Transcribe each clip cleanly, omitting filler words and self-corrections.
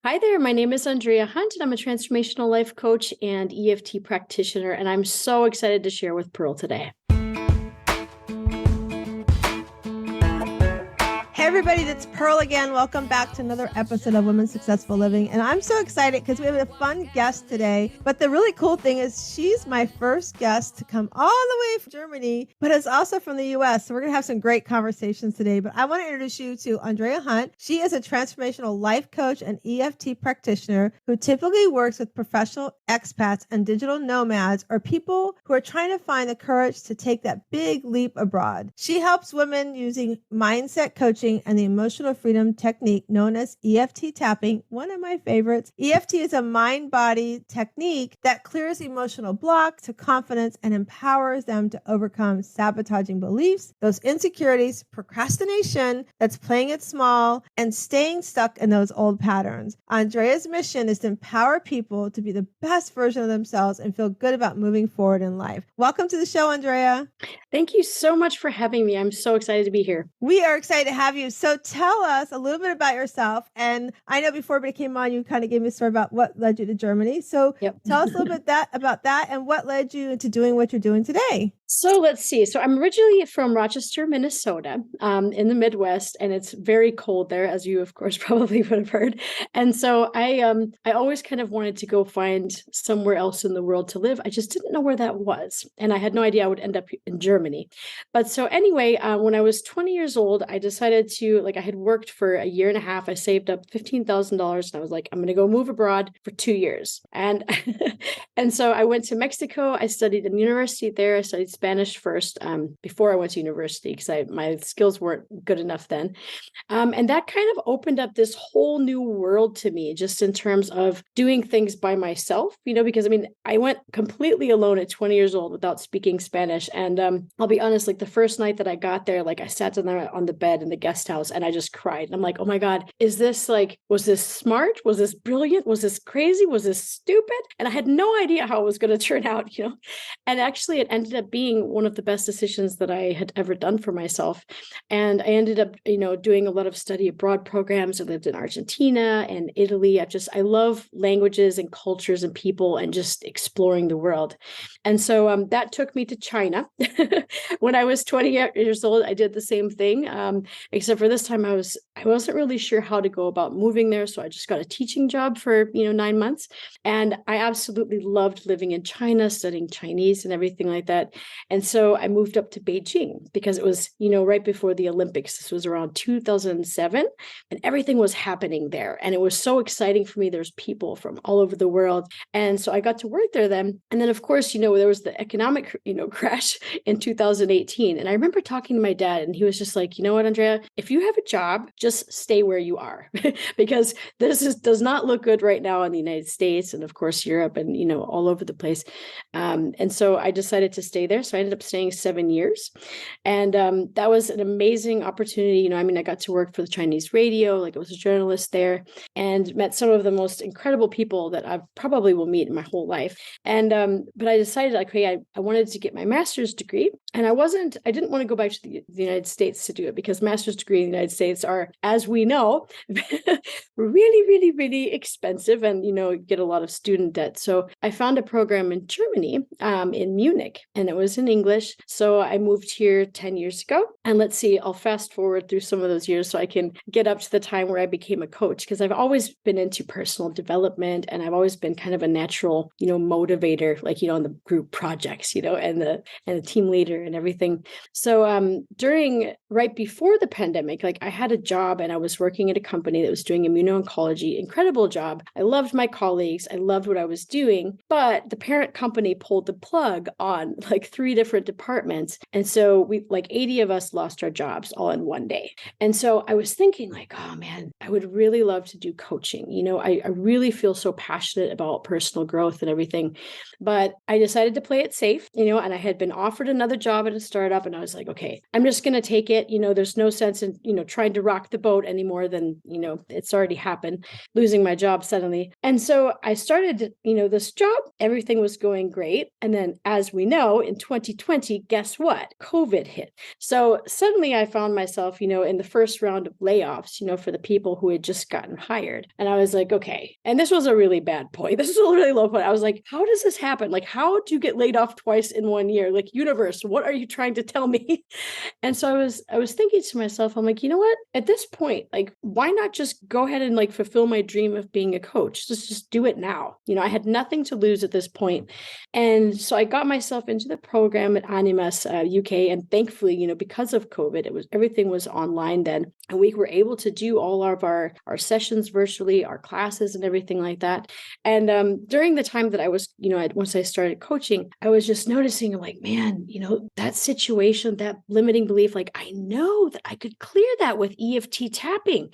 Hi there, my name is Andrea Hunt, and I'm a transformational life coach and EFT practitioner, and I'm so excited to share with Pearl today. Hey everybody, that's Pearl again. Welcome back to another episode of Women Successful Living. And I'm so excited because we have a fun guest today. But the really cool thing is she's my first guest to come all the way from Germany, but is also from the US. So we're going to have some great conversations today. But I want to introduce you to Andrea Hunt. She is a transformational life coach and EFT practitioner who typically works with professional expats and digital nomads, or people who are trying to find the courage to take that big leap abroad. She helps women using mindset coaching and the emotional freedom technique known as EFT Tapping, one of my favorites. EFT is a mind-body technique that clears emotional blocks to confidence and empowers them to overcome sabotaging beliefs, those insecurities, procrastination that's playing it small, and staying stuck in those old patterns. Andrea's mission is to empower people to be the best version of themselves and feel good about moving forward in life. Welcome to the show, Andrea. Thank you so much for having me. I'm so excited to be here. We are excited to have you. So tell us a little bit about yourself. And I know before we came on, you kind of gave me a story about what led you to Germany. So Tell us a little bit about that and what led you into doing what you're doing today. So let's see. So I'm originally from Rochester, Minnesota, in the Midwest, and it's very cold there, as you, of course, probably would have heard. And so I always kind of wanted to go find somewhere else in the world to live. I just didn't know where that was. And I had no idea I would end up in Germany. But so anyway, when I was 20 years old, I decided to, I had worked for a year and a half. I saved up $15,000 and I was like, I'm going to go move abroad for 2 years. And, and so I went to Mexico. I studied in university there. I studied Spanish first before I went to university because my skills weren't good enough then. And that kind of opened up this whole new world to me, just in terms of doing things by myself, because I went completely alone at 20 years old without speaking Spanish. And I'll be honest, the first night that I got there, I sat down there on the bed in the guest house and I just cried. And I'm like, oh my God, is this was this smart? Was this brilliant? Was this crazy? Was this stupid? And I had no idea how it was going to turn out, And actually it ended up being one of the best decisions that I had ever done for myself. And I ended up, doing a lot of study abroad programs. I lived in Argentina and Italy. I love languages and cultures and people and just exploring the world. And so that took me to China. When I was 20 years old, I did the same thing, except for this time I wasn't really sure how to go about moving there. So I just got a teaching job for, 9 months. And I absolutely loved living in China, studying Chinese and everything like that. And so I moved up to Beijing because it was, right before the Olympics. This was around 2007 and everything was happening there. And it was so exciting for me. There's people from all over the world. And so I got to work there then. And then, of course, there was the economic, crash in 2018. And I remember talking to my dad and he was just like, you know what, Andrea, if you have a job, just stay where you are because does not look good right now in the United States and of course Europe and, all over the place. And so I decided to stay there. So I ended up staying 7 years. And that was an amazing opportunity. I got to work for the Chinese radio, I was a journalist there and met some of the most incredible people that I probably will meet in my whole life. And, but I decided I wanted to get my master's degree and I didn't want to go back to the United States to do it because master's degree in the United States are, as we know, really, really, really expensive and, get a lot of student debt. So I found a program in Germany, in Munich, and it was in English. So I moved here 10 years ago. And let's see, I'll fast forward through some of those years so I can get up to the time where I became a coach because I've always been into personal development and I've always been kind of a natural, motivator, in the group projects, and the team leader and everything. So right before the pandemic, I had a job and I was working at a company that was doing immuno-oncology, incredible job. I loved my colleagues. I loved what I was doing, but the parent company pulled the plug on 3 different departments. And so we 80 of us lost our jobs all in one day. And so I was thinking oh man, I would really love to do coaching. I really feel so passionate about personal growth and everything, but I decided to play it safe, and I had been offered another job at a startup and I was like, okay, I'm just going to take it. There's no sense in, trying to rock the boat anymore than, it's already happened, losing my job suddenly. And so I started, this job, everything was going great. And then as we know, in 2020, guess what? COVID hit. So suddenly I found myself, in the first round of layoffs, for the people who had just gotten hired. And I was like, okay. And this was a really bad point. This was a really low point. I was like, how does this happen? Like, how do you get laid off twice in 1 year? Like, universe, what are you trying to tell me? And so I was thinking to myself, I'm like, you know what? At this point, like, why not just go ahead and like fulfill my dream of being a coach? Just do it now. I had nothing to lose at this point. And so I got myself into the program at Animas UK. And thankfully, because of COVID, everything was online then. And we were able to do all of our sessions virtually, our classes and everything like that. And during the time that I was, once I started coaching, I was just noticing, like, man, that situation, that limiting belief, like, I know that I could clear that with EFT tapping,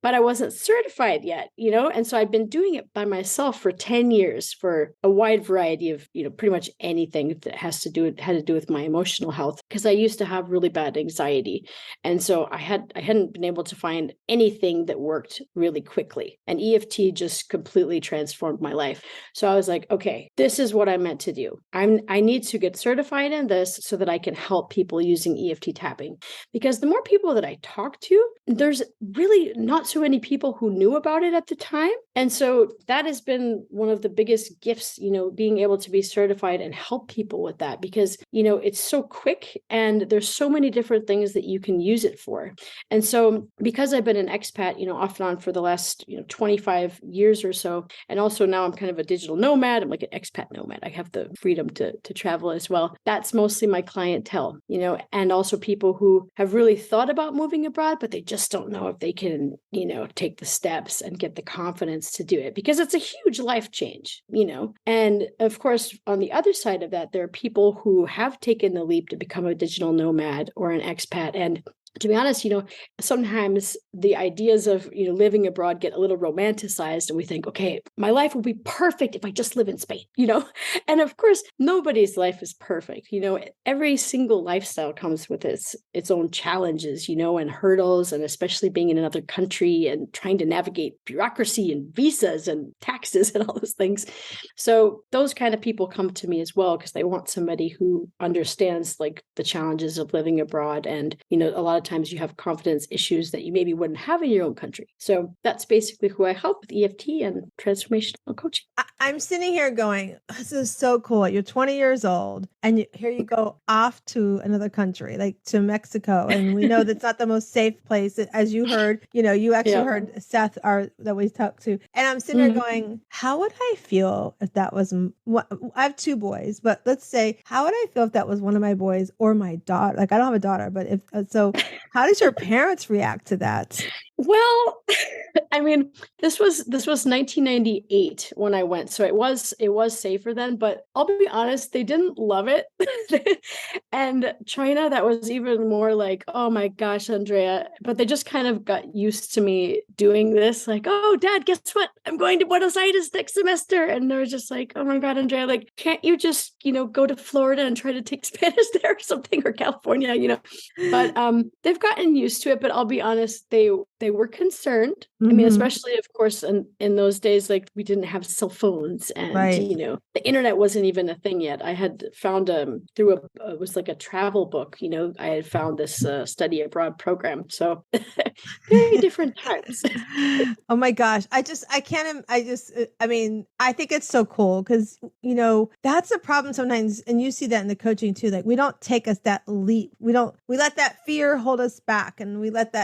but I wasn't certified yet, and so I've been doing it by myself for 10 years for a wide variety of, pretty much anything that had to do with my emotional health, because I used to have really bad anxiety. And so I hadn't been able to find anything that worked really quickly. And EFT just completely transformed my life. So I was like, okay, this is what I'm meant to do. I need to get certified in this so that I can help people using EFT tapping. Because the more people that I talk to, there's really not so many people who knew about it at the time. And so that has been one of the biggest gifts, being able to be certified and help people with that, because, it's so quick and there's so many different things that you can use it for. And so because I've been an expat, off and on for the last, 25 years or so, and also now I'm kind of a digital nomad, I'm like an expat nomad. I have the freedom to travel as well. That's mostly my clientele, and also people who have really thought about moving abroad, but they just don't know if they can, take the steps and get the confidence to do it, because it's a huge life change, And of course, on the other side of that, there are people who have taken the leap to become a digital nomad or an expat. And to be honest, sometimes the ideas of, living abroad get a little romanticized, and we think, okay, my life will be perfect if I just live in Spain, And of course, nobody's life is perfect. Every single lifestyle comes with its own challenges, and hurdles, and especially being in another country and trying to navigate bureaucracy and visas and taxes and all those things. So those kind of people come to me as well, because they want somebody who understands like the challenges of living abroad. And, a lot of times you have confidence issues that you maybe wouldn't have in your own country. So that's basically who I help with EFT and transformational coaching. I'm sitting here going, this is so cool. You're 20 years old and here you go off to another country, like to Mexico. And we know that's not the most safe place. As you heard, you actually heard Seth, that we talked to. And I'm sitting here going, how would I feel if that was, I have 2 boys, but let's say, how would I feel if that was one of my boys or my daughter? Like, I don't have a daughter, but how does your parents react to that? Well, I mean, this was 1998 when I went, so it was safer then. But I'll be honest, they didn't love it, and China, that was even more like, oh my gosh, Andrea. But they just kind of got used to me doing this, like, oh, Dad, guess what? I'm going to Buenos Aires next semester, and they were just like, oh my God, Andrea, like, can't you just go to Florida and try to take Spanish there or something, or California, But they've gotten used to it. But I'll be honest, they were concerned. I mean, especially, of course, in those days, like, we didn't have cell phones, and, the internet wasn't even a thing yet. I had found through it was like a travel book, I had found this study abroad program. So very different times. Oh my gosh. I mean, I think it's so cool because, that's a problem sometimes. And you see that in the coaching too. Like, we don't take us that leap. We let that fear hold us back, and we let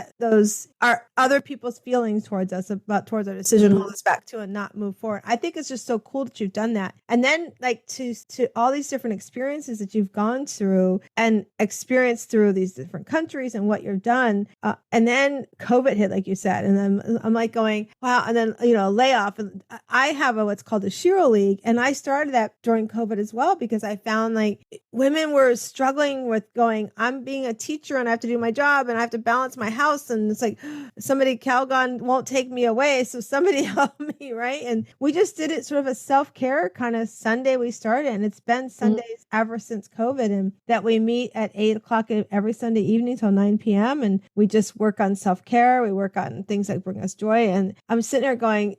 our other people's feelings towards us towards our decision hold us back and not move forward. I think it's just so cool that you've done that. And then, like, to all these different experiences that you've gone through and experienced through these different countries and what you've done. And then COVID hit, like you said. And then I'm like going, wow. And then, layoff. And I have what's called the Shiro League. And I started that during COVID as well, because I found like women were struggling with going, I'm being a teacher and I have to do my job and I have to balance my house. And it's like, somebody, Calgon won't take me away, so somebody help me, right? And we just did it sort of a self-care kind of Sunday we started, and it's been Sundays ever since COVID, and that we meet at 8 o'clock every Sunday evening till 9 p.m. and we just work on self-care. We work on things that bring us joy. And I'm sitting there going,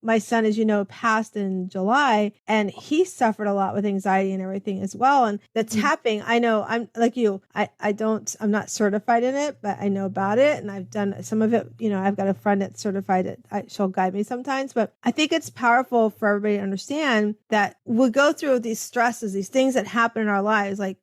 my son, as you know, passed in July, and he suffered a lot with anxiety and everything as well. And the tapping, I know, I'm like you, I'm not certified in it, but I know about it, and I've done some of it. I've got a friend that's certified it. She'll guide me sometimes, but I think it's powerful for everybody to understand that we go through these stresses, these things that happen in our lives, like,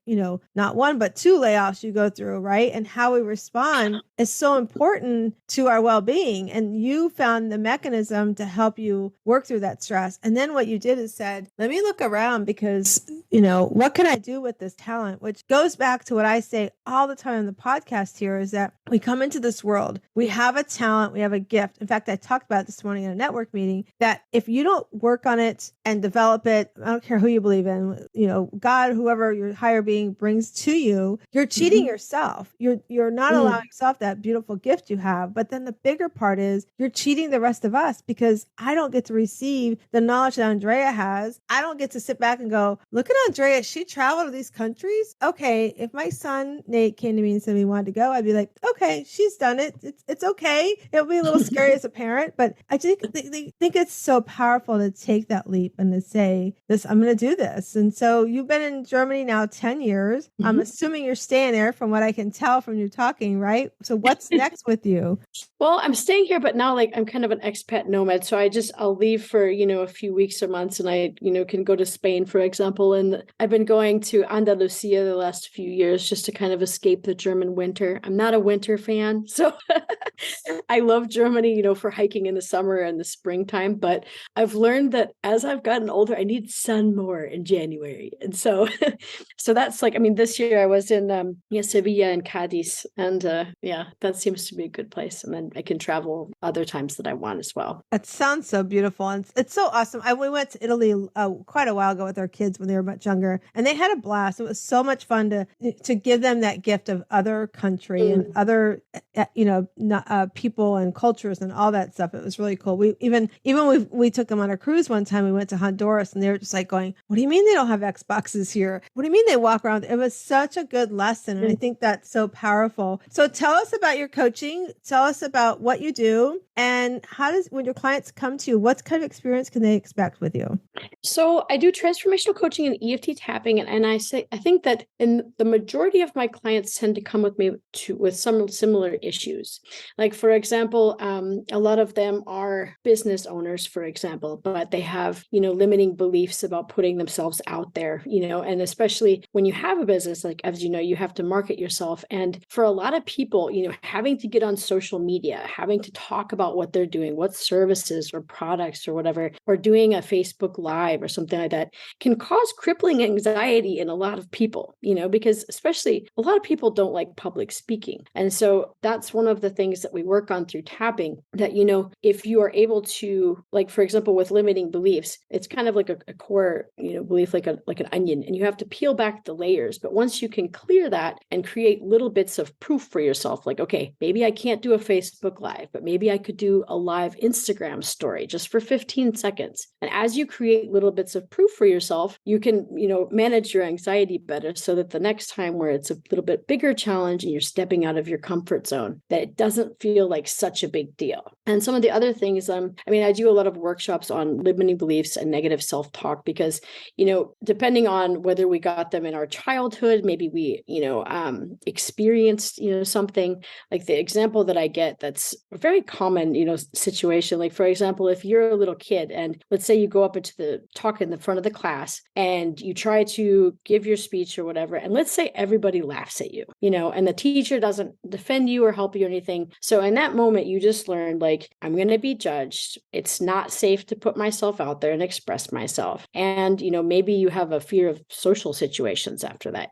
not one, but two layoffs you go through, right? And how we respond is so important to our well-being. And you found the mechanism to help you work through that stress. And then what you did is said, let me look around because, what can I do with this talent? Which goes back to what I say all the time on the podcast here is that we come into this world, we have a talent, we have a gift. In fact, I talked about it this morning in a network meeting that if you don't work on it and develop it, I don't care who you believe in, God, whoever your higher being brings to you, you're cheating yourself. You're not allowing yourself that beautiful gift you have. But then the bigger part is you're cheating the rest of us because I don't get to receive the knowledge that Andrea has. I don't get to sit back and go, look at Andrea. She traveled to these countries. Okay. If my son, Nate, came to me and said he wanted to go, I'd be like, okay, she's done it. It's okay. It'll be a little scary as a parent, but I think it's so powerful to take that leap and to say this, I'm going to do this. And so you've been in Germany now 10 years. I'm assuming you're staying there from what I can tell from you talking, right? So what's next with you? Well, I'm staying here, but now I'm kind of an expat nomad. So I'll leave for, a few weeks or months and I, can go to Spain, for example. And I've been going to Andalusia the last few years just to kind of escape the German winter. I'm not a winter fan. So I love Germany, for hiking in the summer and the springtime. But I've learned that as I've gotten older, I need sun more in January. And so, that's this year I was in Sevilla and Cadiz. And that seems to be a good place. And then I can travel other times that I want as well. It sounds so beautiful. And it's so awesome. We went to Italy quite a while ago with our kids when they were much younger, and they had a blast. It was so much fun to give them that gift of other country and other, people and cultures and all that stuff. It was really cool. We took them on a cruise one time. We went to Honduras and they were just like going, what do you mean they don't have Xboxes here? What do you mean they walk around? It was such a good lesson. And I think that's so powerful. So tell us about your coaching. Tell us about what you do and when your clients come to you, what kind of experience can they expect with you? So I do transformational coaching and EFT tapping. And I think that in the majority of my clients tend to come with me with some similar issues. Like, for example, a lot of them are business owners, for example, but they have, limiting beliefs about putting themselves out there, and especially when you have a business, like, as you know, you have to market yourself. And for a lot of people, having to get on social media, having to talk about what they're doing, what services or products or whatever, or doing a Facebook Live or something like that can cause crippling anxiety in a lot of people, because especially a lot of people don't like public speaking. And so that's one of the things that we work on through tapping that, if you are able to, like, for example, with limiting beliefs, it's kind of like a core, belief, like an onion, and you have to peel back the layers. But once you can clear that and create little bits of proof for yourself, like, okay, maybe I can't do a Facebook Live, but maybe I could do a live Instagram story just for 15 seconds. And as you create little bits of proof for yourself, you can, manage your anxiety better so that the next time where it's a little bit bigger challenge and you're stepping out of your comfort zone, that it doesn't feel like such a big deal. And some of the other things, I do a lot of workshops on limiting beliefs and negative self-talk because, depending on whether we got them in our childhood, maybe we, experienced, something. Like the example that I get that's a very common, situation. Like, for example, if you're a little kid and let's say you go up into the talk in the front of the class and you try to give your speech or whatever, and let's say everybody laughs at you, and the teacher doesn't defend you or help you or anything. So in that moment, you just learned, like, I'm going to be judged. It's not safe to put myself out there and express myself. And, maybe you have a fear of social situations after that,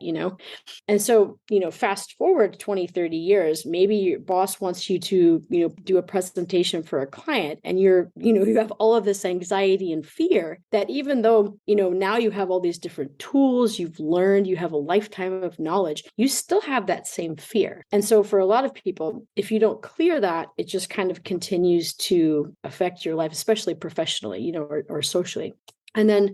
And so, fast forward 20, 30 years, maybe your boss wants you to, do a presentation for a client and you have all of this anxiety and fear that even though, now you have all these different tools, you've learned, you have a lifetime of knowledge, you still have that same fear. And so for a lot of people, if you don't clear that, it just kind of continues to affect your life, especially professionally, or socially. And then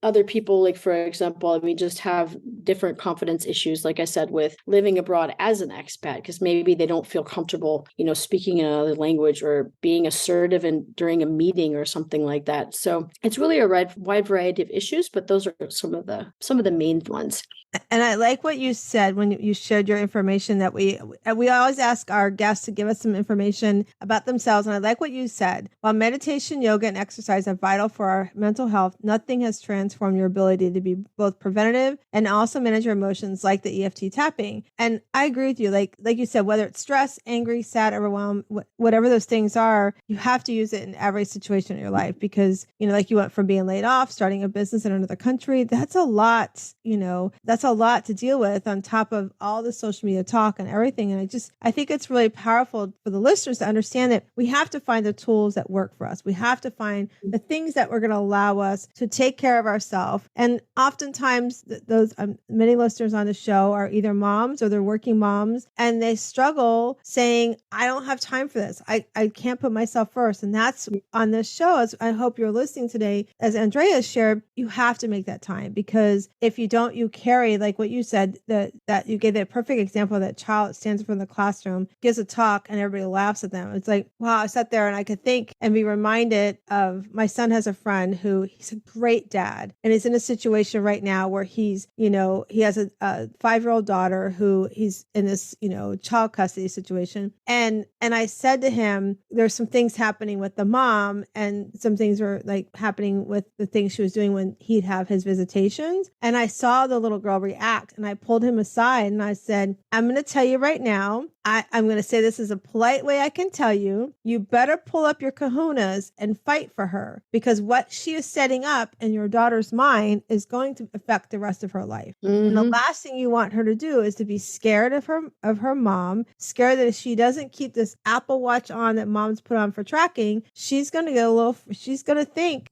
other people, like, for example, just have different confidence issues, like I said, with living abroad as an expat, because maybe they don't feel comfortable, speaking in another language or being assertive during a meeting or something like that. So it's really a wide variety of issues, but those are some of the main ones. And I like what you said when you shared your information, that we always ask our guests to give us some information about themselves. And I like what you said. While meditation, yoga, and exercise are vital for our mental health, nothing has transformed your ability to be both preventative and also manage your emotions like the EFT tapping. And I agree with you. Like you said, whether it's stress, angry, sad, overwhelmed, whatever those things are, you have to use it in every situation in your life, because, like you went from being laid off, starting a business in another country. That's a lot, that's a lot to deal with on top of all the social media talk and everything. And I think it's really powerful for the listeners to understand that we have to find the tools that work for us. We have to find the things that are going to allow us to take care of ourselves. And oftentimes those many listeners on the show are either moms or they're working moms, and they struggle saying, I don't have time for this. I can't put myself first. And that's on this show, as I hope you're listening today, as Andrea shared, you have to make that time, because if you don't, you carry, like what you said, that you gave that perfect example of that child stands in front of the classroom, gives a talk, and everybody laughs at them. It's like, wow, I sat there and I could think and be reminded of, my son has a friend who, he's a great dad, and he's in a situation right now where he's, he has a 5-year-old daughter who he's in this, child custody situation. And I said to him, there's some things happening with the mom, and some things were like happening with the things she was doing when he'd have his visitations. And I saw the little girl react, and I pulled him aside and I said, I'm going to tell you right now, I'm going to say this is a polite way I can tell you, you better pull up your kahunas and fight for her, because what she is setting up in your daughter's mind is going to affect the rest of her life. Mm-hmm. And the last thing you want her to do is to be scared of her mom, scared that if she doesn't keep this Apple Watch on that mom's put on for tracking, she's going to she's going to think,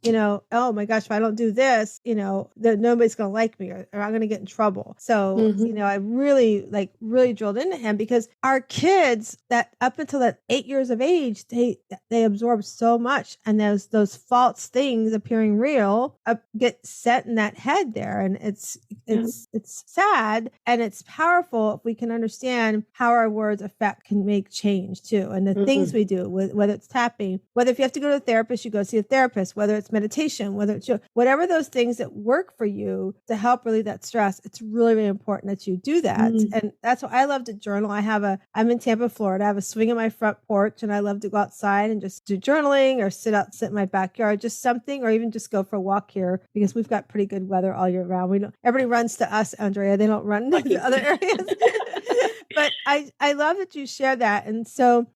oh my gosh, if I don't do this, that nobody's going to like me, or I'm going to get in trouble. So, I really drilled into him, because our kids, that up until that 8 years of age, they absorb so much, and those false things appearing real get set in that head there. And it's sad, and it's powerful if we can understand how our words can make change too. And the things we do, whether it's tapping, whether if you have to go to a therapist, you go see a therapist, whether it's meditation, whether it's whatever those things that work for you to help relieve that stress, it's really, really important that you do that. And that's why I love to journal. I'm in Tampa, Florida. I have a swing in my front porch, and I love to go outside and just do journaling, or sit in my backyard, just something, or even just go for a walk here, because we've got pretty good weather all year round. Everybody runs to us, Andrea. They don't run to other areas. But I love that you share that. And so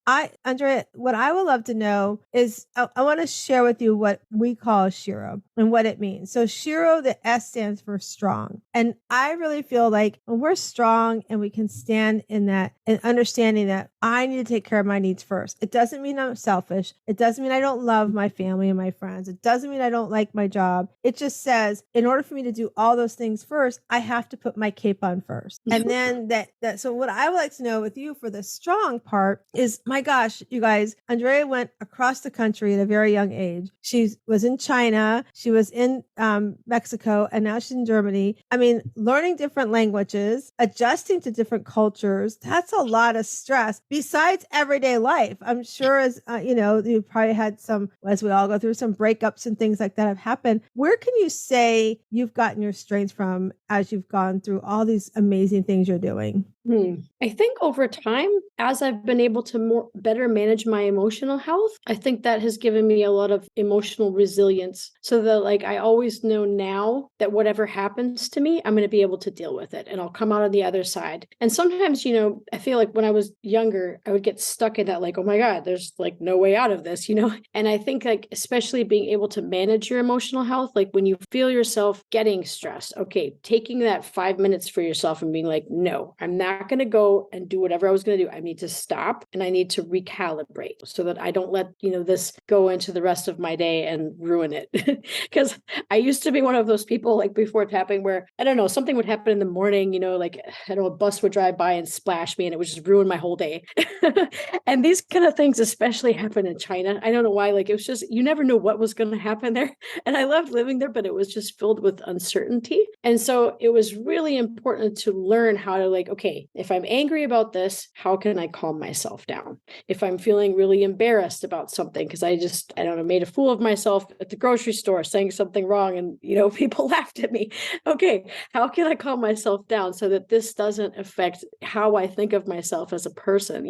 Andrea, what I would love to know is, I want to share with you what we call Shiro and what it means. So Shiro, the S stands for strong. And I really feel like when we're strong and we can stand in that, and understanding that I need to take care of my needs first. It doesn't mean I'm selfish. It doesn't mean I don't love my family and my friends. It doesn't mean I don't like my job. It just says, in order for me to do all those things first, I have to put my cape on first. And then so what I would like to know with you for the strong part is, my gosh, you guys, Andrea went across the country at a very young age. She was in China, she was in Mexico, and now she's in Germany. Learning different languages, adjusting to different cultures, that's a lot of stress besides everyday life. I'm sure, as you probably had some, as we all go through, some breakups and things like that have happened. Where can you say you've gotten your strength from as you've gone through all these amazing things you're doing? I think over time, as I've been able to better manage my emotional health, I think that has given me a lot of emotional resilience, so that I always know now that whatever happens to me, I'm going to be able to deal with it, and I'll come out on the other side. And sometimes, I feel like when I was younger, I would get stuck in that, oh my God, there's no way out of this, And I think especially being able to manage your emotional health, when you feel yourself getting stressed, okay, taking that 5 minutes for yourself and being no, I'm not going to go go and do whatever I was going to do. I need to stop and I need to recalibrate so that I don't let, this go into the rest of my day and ruin it. Because I used to be one of those people like before tapping where, I don't know, something would happen in the morning, like, I don't know, a bus would drive by and splash me and it would just ruin my whole day. And these kind of things especially happen in China. I don't know why, like, it was just, you never know what was going to happen there. And I loved living there, but it was just filled with uncertainty. And so it was really important to learn how to like, okay, if I'm angry about this, how can I calm myself down? If I'm feeling really embarrassed about something, because I don't know, made a fool of myself at the grocery store saying something wrong and, people laughed at me. Okay, how can I calm myself down so that this doesn't affect how I think of myself as a person,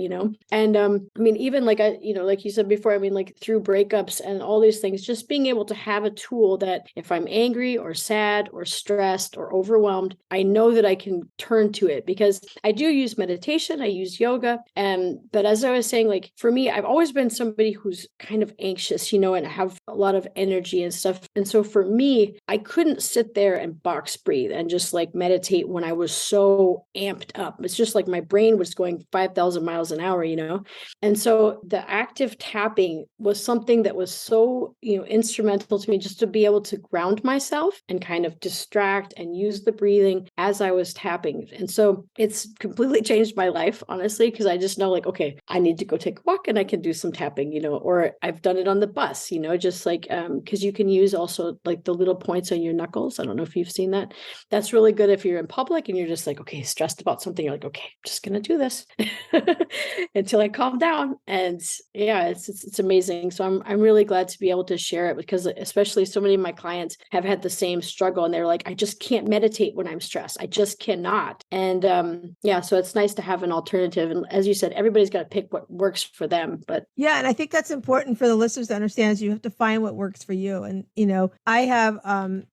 And I mean, even like like you said before, I mean, like through breakups and all these things, just being able to have a tool that if I'm angry or sad or stressed or overwhelmed, I know that I can turn to it, because I do use meditation, I use yoga. But as I was saying, like for me, I've always been somebody who's kind of anxious, and have a lot of energy and stuff. And so for me, I couldn't sit there and box breathe and just like meditate when I was so amped up. It's just like my brain was going 5,000 miles an hour, And so the active tapping was something that was so, instrumental to me, just to be able to ground myself and kind of distract and use the breathing as I was tapping. And so it's completely changed my life, honestly, because I just know like, okay, I need to go take a walk and I can do some tapping, or I've done it on the bus, just like, because you can use also like the little points on your knuckles. I don't know if you've seen that. That's really good if you're in public and you're just like, okay, stressed about something. You're like, okay, I'm just going to do this until I calm down. And yeah, it's amazing. So I'm really glad to be able to share it, because especially so many of my clients have had the same struggle and they're like, I just can't meditate when I'm stressed. I just cannot. And so it's nice to have an alternative. And as you said, everybody's got to pick what works for them. But yeah, and I think that's important for the listeners to understand, is you have to find what works for you. And I have I'm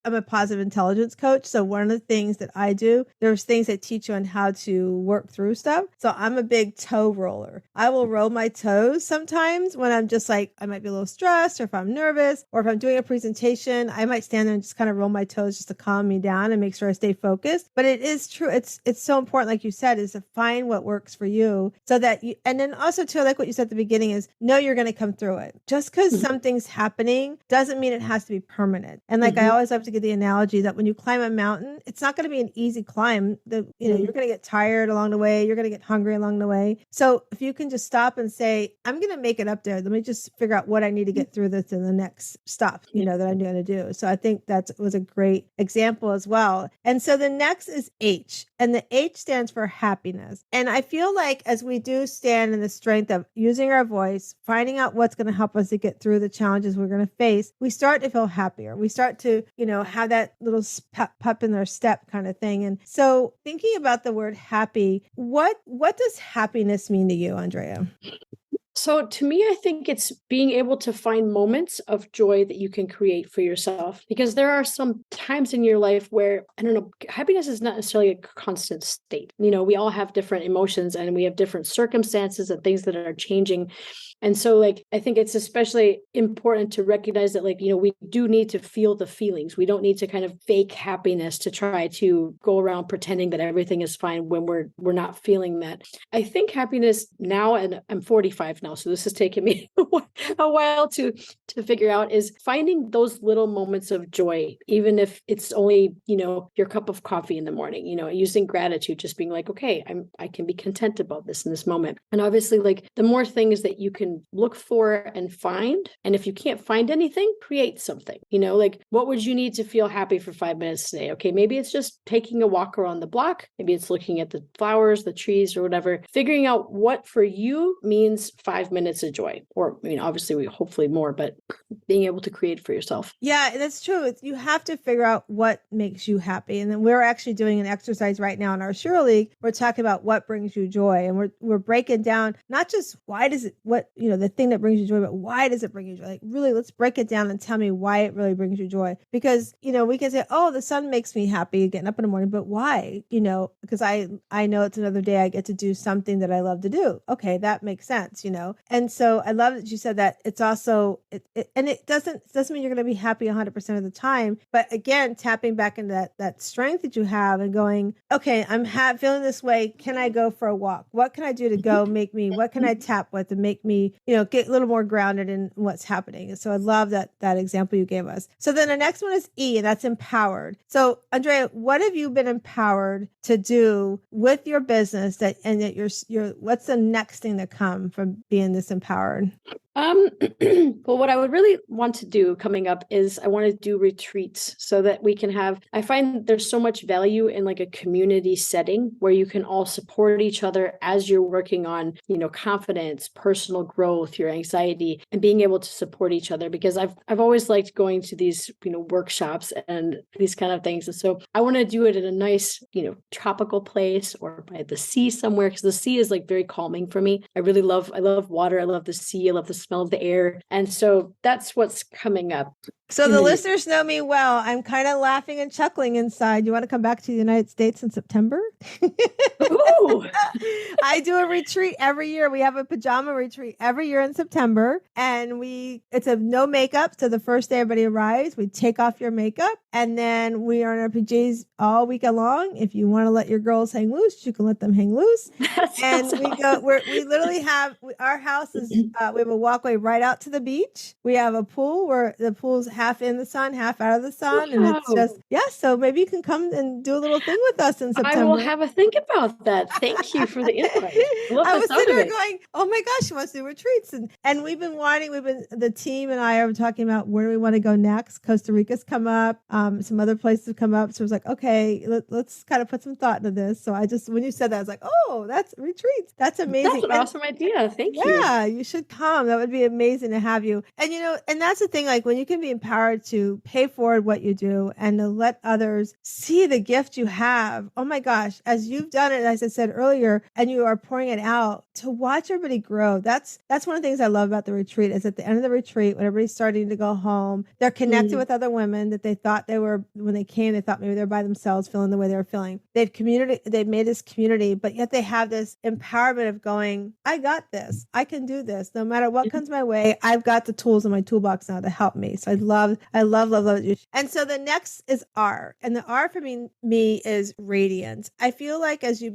a positive intelligence coach. So one of the things that I do, there's things that teach you on how to work through stuff. So I'm a big toe roller. I will roll my toes sometimes when I'm just like, I might be a little stressed, or if I'm nervous, or if I'm doing a presentation, I might stand there and just kind of roll my toes just to calm me down and make sure I stay focused. But it is true. It's so important, like you said, is to find what works for you, so that you, and then also too, like what you said at the beginning, is know you're going to come through it. Just because something's happening doesn't mean it has to be permanent. And like I always love to give the analogy that when you climb a mountain, it's not going to be an easy climb. You're going to get tired along the way. You're going to get hungry along the way. So if you can just stop and say, I'm going to make it up there. Let me just figure out what I need to get through this in the next stop, that I'm going to do. So I think that was a great example as well. And so the next is H, and the H stands for happiness. And I feel like as we do stand in the strength of using our voice, finding out what's going to help us to get through the challenges we're going to face, we start to feel happier. We start to, have that little pep in their step kind of thing. And so thinking about the word happy, what does happiness mean to you, Andrea? So to me, I think it's being able to find moments of joy that you can create for yourself, because there are some times in your life where, I don't know, happiness is not necessarily a constant state. We all have different emotions and we have different circumstances and things that are changing. And so like, I think it's especially important to recognize that like, we do need to feel the feelings. We don't need to kind of fake happiness to try to go around pretending that everything is fine when we're not feeling that. I think happiness now, and I'm 45 now, so this has taken me a while to figure out, is finding those little moments of joy, even if it's only, your cup of coffee in the morning, using gratitude, just being like, okay, I can be content about this in this moment. And obviously like the more things that you can look for and find, and if you can't find anything, create something, like what would you need to feel happy for 5 minutes today? Okay, maybe it's just taking a walk around the block. Maybe it's looking at the flowers, the trees, or whatever, figuring out what for you means 5 minutes of joy, or obviously hopefully more, but being able to create for yourself. Yeah, that's true. You have to figure out what makes you happy. And then we're actually doing an exercise right now in our Shiro League. We're talking about what brings you joy, and we're breaking down not just why does it, what the thing that brings you joy, but why does it bring you joy? Like really, let's break it down and tell me why it really brings you joy. Because we can say, oh, the sun makes me happy getting up in the morning, but why? Because I know it's another day I get to do something that I love to do. Okay, that makes sense. know? And so I love that you said that it's also, and it doesn't mean you're going to be happy 100% of the time, but again, tapping back into that strength that you have and going, okay, I'm feeling this way. Can I go for a walk? What can I do to go what can I tap with to make me, get a little more grounded in what's happening? And so I love that example you gave us. So then the next one is E, and that's empowered. So Andrea, what have you been empowered to do with your business that you're what's the next thing to come from being this empowered? Well, what I would really want to do coming up is I want to do retreats so that we can I find there's so much value in like a community setting where you can all support each other as you're working on, confidence, personal growth, your anxiety, and being able to support each other, because I've always liked going to these, workshops and these kind of things. And so I want to do it in a nice, tropical place or by the sea somewhere, because the sea is like very calming for me. I love water. I love the sea. I love the smell of the air. And so that's what's coming up. So the listeners know me well. I'm kind of laughing and chuckling inside. You want to come back to the United States in September? Ooh. I do a retreat every year. We have a pajama retreat every year in September, and it's a no makeup. So the first day everybody arrives, we take off your makeup, and then we are in our PJs all weekend long. If you want to let your girls hang loose, you can let them hang loose. And we awesome. we literally have our house is we have a walkway right out to the beach. We have a pool where the pool's half in the sun, half out of the sun. And it's just, so maybe you can come and do a little thing with us in September. I will have a think about that. Thank you for the invite. I was sitting there going, oh my gosh, she wants to do retreats. And the team and I are talking about where do we want to go next. Costa Rica's come up. Some other places have come up. So I was like, okay, let's kind of put some thought into this. So when you said that, I was like, oh, that's retreats. That's amazing. That's an awesome idea. Thank you. Yeah, you should come. That would be amazing to have you. And, and that's the thing, like when you can be empowered to pay forward what you do and to let others see the gift you have. Oh my gosh, as you've done it, as I said earlier, and you are pouring it out to watch everybody grow. That's one of the things I love about the retreat is at the end of the retreat, when everybody's starting to go home, they're connected with other women that they thought they were, when they came, they thought maybe they're by themselves feeling the way they were feeling. They've made this community, but yet they have this empowerment of going, I got this. I can do this. No matter what comes my way, I've got the tools in my toolbox now to help me. So I love. And so the next is R. And the R for me is radiance. I feel like as you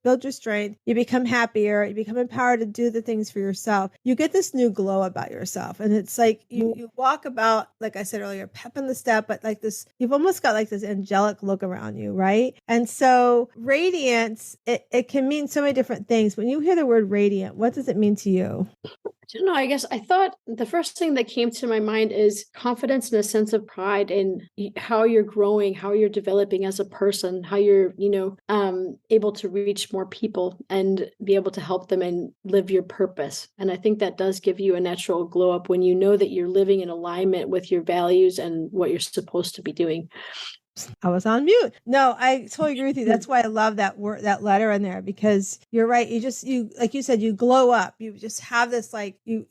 build your strength, you become happier, you become empowered to do the things for yourself. You get this new glow about yourself. And it's like you walk about, like I said earlier, pep in the step, but like this, you've almost got like this angelic look around you, right? And so radiance, it can mean so many different things. When you hear the word radiant, what does it mean to you? I don't know. I guess I thought the first thing that came to my mind is confidence and a sense of pride in how you're growing, how you're developing as a person, how you're, able to reach more people and be able to help them and live your purpose. And I think that does give you a natural glow up when you know that you're living in alignment with your values and what you're supposed to be doing. I was on mute. No, I totally agree with you. That's why I love that word, that letter in there, because you're right. You like you said, you glow up. You just have this, like you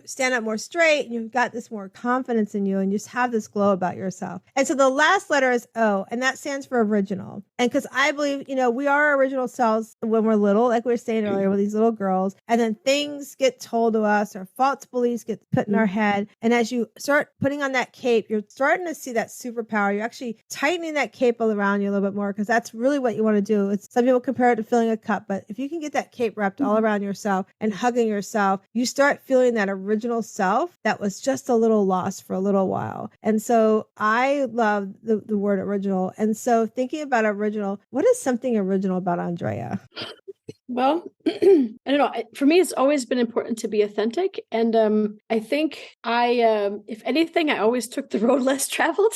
stand up more straight and you've got this more confidence in you and you just have this glow about yourself. And so the last letter is O, and that stands for original. And because I believe, we are our original selves when we're little, like we were saying earlier with these little girls, and then things get told to us or false beliefs get put in our head. And as you start putting on that cape, you're starting to see that superpower. You're actually tightening that cape around you a little bit more, because that's really what you want to do. Some people compare it to filling a cup, but if you can get that cape wrapped all around yourself and hugging yourself, you start feeling that original self that was just a little lost for a little while. And so I love the word original. And so thinking about original, what is something original about Andrea? Well, I don't know. For me, it's always been important to be authentic. And I think if anything, I always took the road less traveled.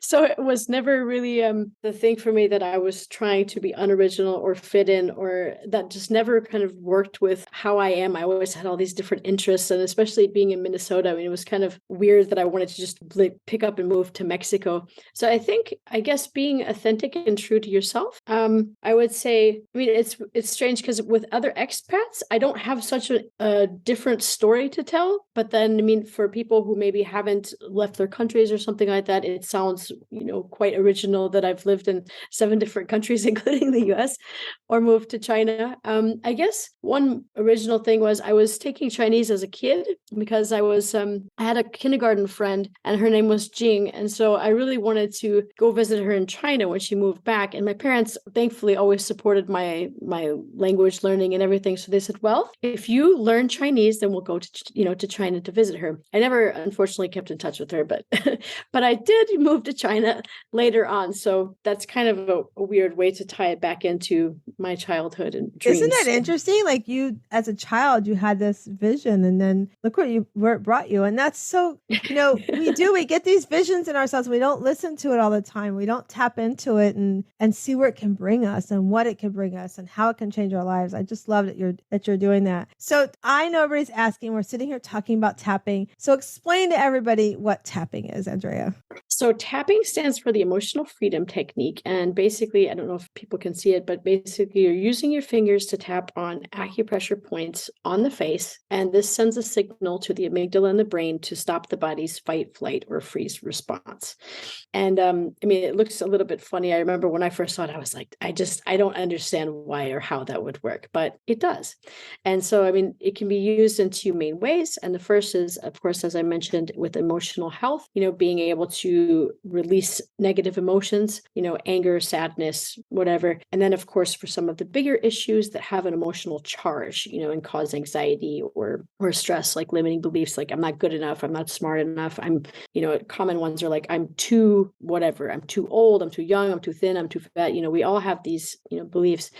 So it was never really the thing for me that I was trying to be unoriginal or fit in, or that just never kind of worked with how I am. I always had all these different interests, and especially being in Minnesota, I mean, it was kind of weird that I wanted to just pick up and move to Mexico. So I guess being authentic and true to yourself, I would say, I mean, it's strange because with other expats, I don't have such a different story to tell. But then, I mean, for people who maybe haven't left their countries or something like that, it sounds, quite original that I've lived in 7 different countries, including the US, or moved to China. I guess one original thing was I was taking Chinese as a kid because I had a kindergarten friend and her name was Jing. And so I really wanted to go visit her in China when she moved back. And my parents thankfully always supported my language learning and everything. So they said, well, if you learn Chinese, then we'll go to China to visit her. I never, unfortunately, kept in touch with her, but but I did move to China later on. So that's kind of a weird way to tie it back into my childhood and dreams. Isn't that interesting? Like you, as a child, you had this vision, and then look where it brought you. And that's so, we get these visions in ourselves. We don't listen to it all the time. We don't tap into it and see where it can bring us and what it can bring us and how it can change our lives. I just love that you're doing that. So I know everybody's asking, we're sitting here talking about tapping. So explain to everybody what tapping is, Andrea. So tapping stands for the emotional freedom technique. And basically, I don't know if people can see it, but basically you're using your fingers to tap on acupressure points on the face. And this sends a signal to the amygdala in the brain to stop the body's fight, flight, or freeze response. And it looks a little bit funny. I remember when I first saw it, I was like, I don't understand why or how that would work, but it does. And so, it can be used in 2 main ways. And the first is, of course, as I mentioned, with emotional health, being able to release negative emotions, anger, sadness, whatever. And then, of course, for some of the bigger issues that have an emotional charge, and cause anxiety or stress, like limiting beliefs, like I'm not good enough, I'm not smart enough. Common ones are like, I'm too whatever, I'm too old, I'm too young, I'm too thin, I'm too fat. We all have these, beliefs.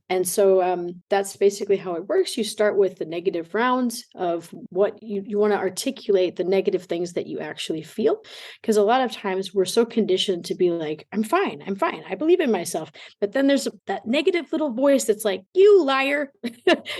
And so that's basically how it works. You start with the negative rounds of what you want to articulate, the negative things that you actually feel. Because a lot of times we're so conditioned to be like, I'm fine, I believe in myself. But then there's that negative little voice that's like, you liar,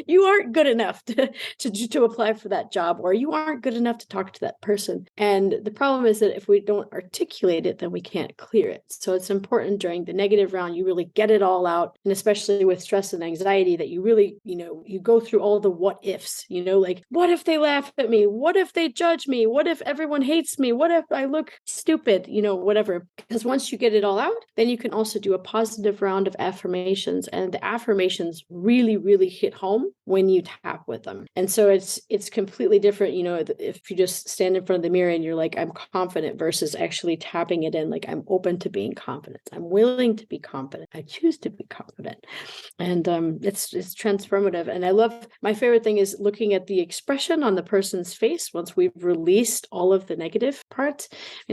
you aren't good enough to apply for that job, or you aren't good enough to talk to that person. And the problem is that if we don't articulate it, then we can't clear it. So it's important during the negative round, you really get it all out. And especially with stress and anxiety, that you really, you go through all the what ifs, like, what if they laugh at me? What if they judge me? What if everyone hates me? What if I look stupid? Whatever. Because once you get it all out, then you can also do a positive round of affirmations. And the affirmations really, really hit home when you tap with them. And so it's completely different, if you just stand in front of the mirror and you're like, I'm confident, versus actually tapping it in, like, I'm open to being confident. I'm willing to be confident. I choose to be confident. And it's transformative. And I love, my favorite thing is looking at the expression on the person's face once we've released all of the negative parts.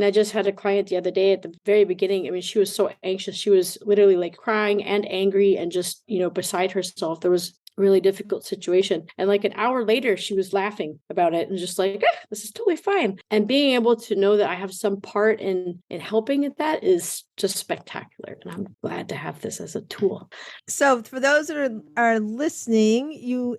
I just had a client the other day at the very beginning. She was so anxious. She was literally like crying and angry and just, beside herself. There was really difficult situation. And like an hour later, she was laughing about it and just like, this is totally fine. And being able to know that I have some part in helping at that is just spectacular. And I'm glad to have this as a tool. So for those that are listening,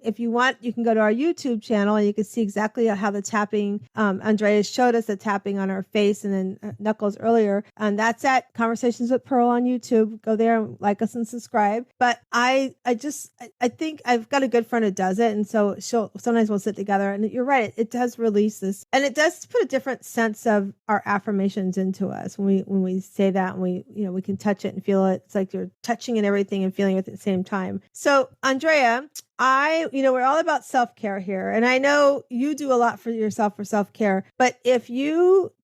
if you want, you can go to our YouTube channel and you can see exactly how the tapping, Andrea showed us the tapping on our face and then knuckles earlier. And that's at Conversations with Pearl on YouTube. Go there and like us and subscribe. But I think I've got a good friend who does it. And so sometimes we'll sit together, and you're right. It does release this, and it does put a different sense of our affirmations into us when we say that, and we can touch it and feel it. It's like you're touching and everything and feeling it at the same time. So Andrea, we're all about self-care here. And I know you do a lot for yourself for self-care, but if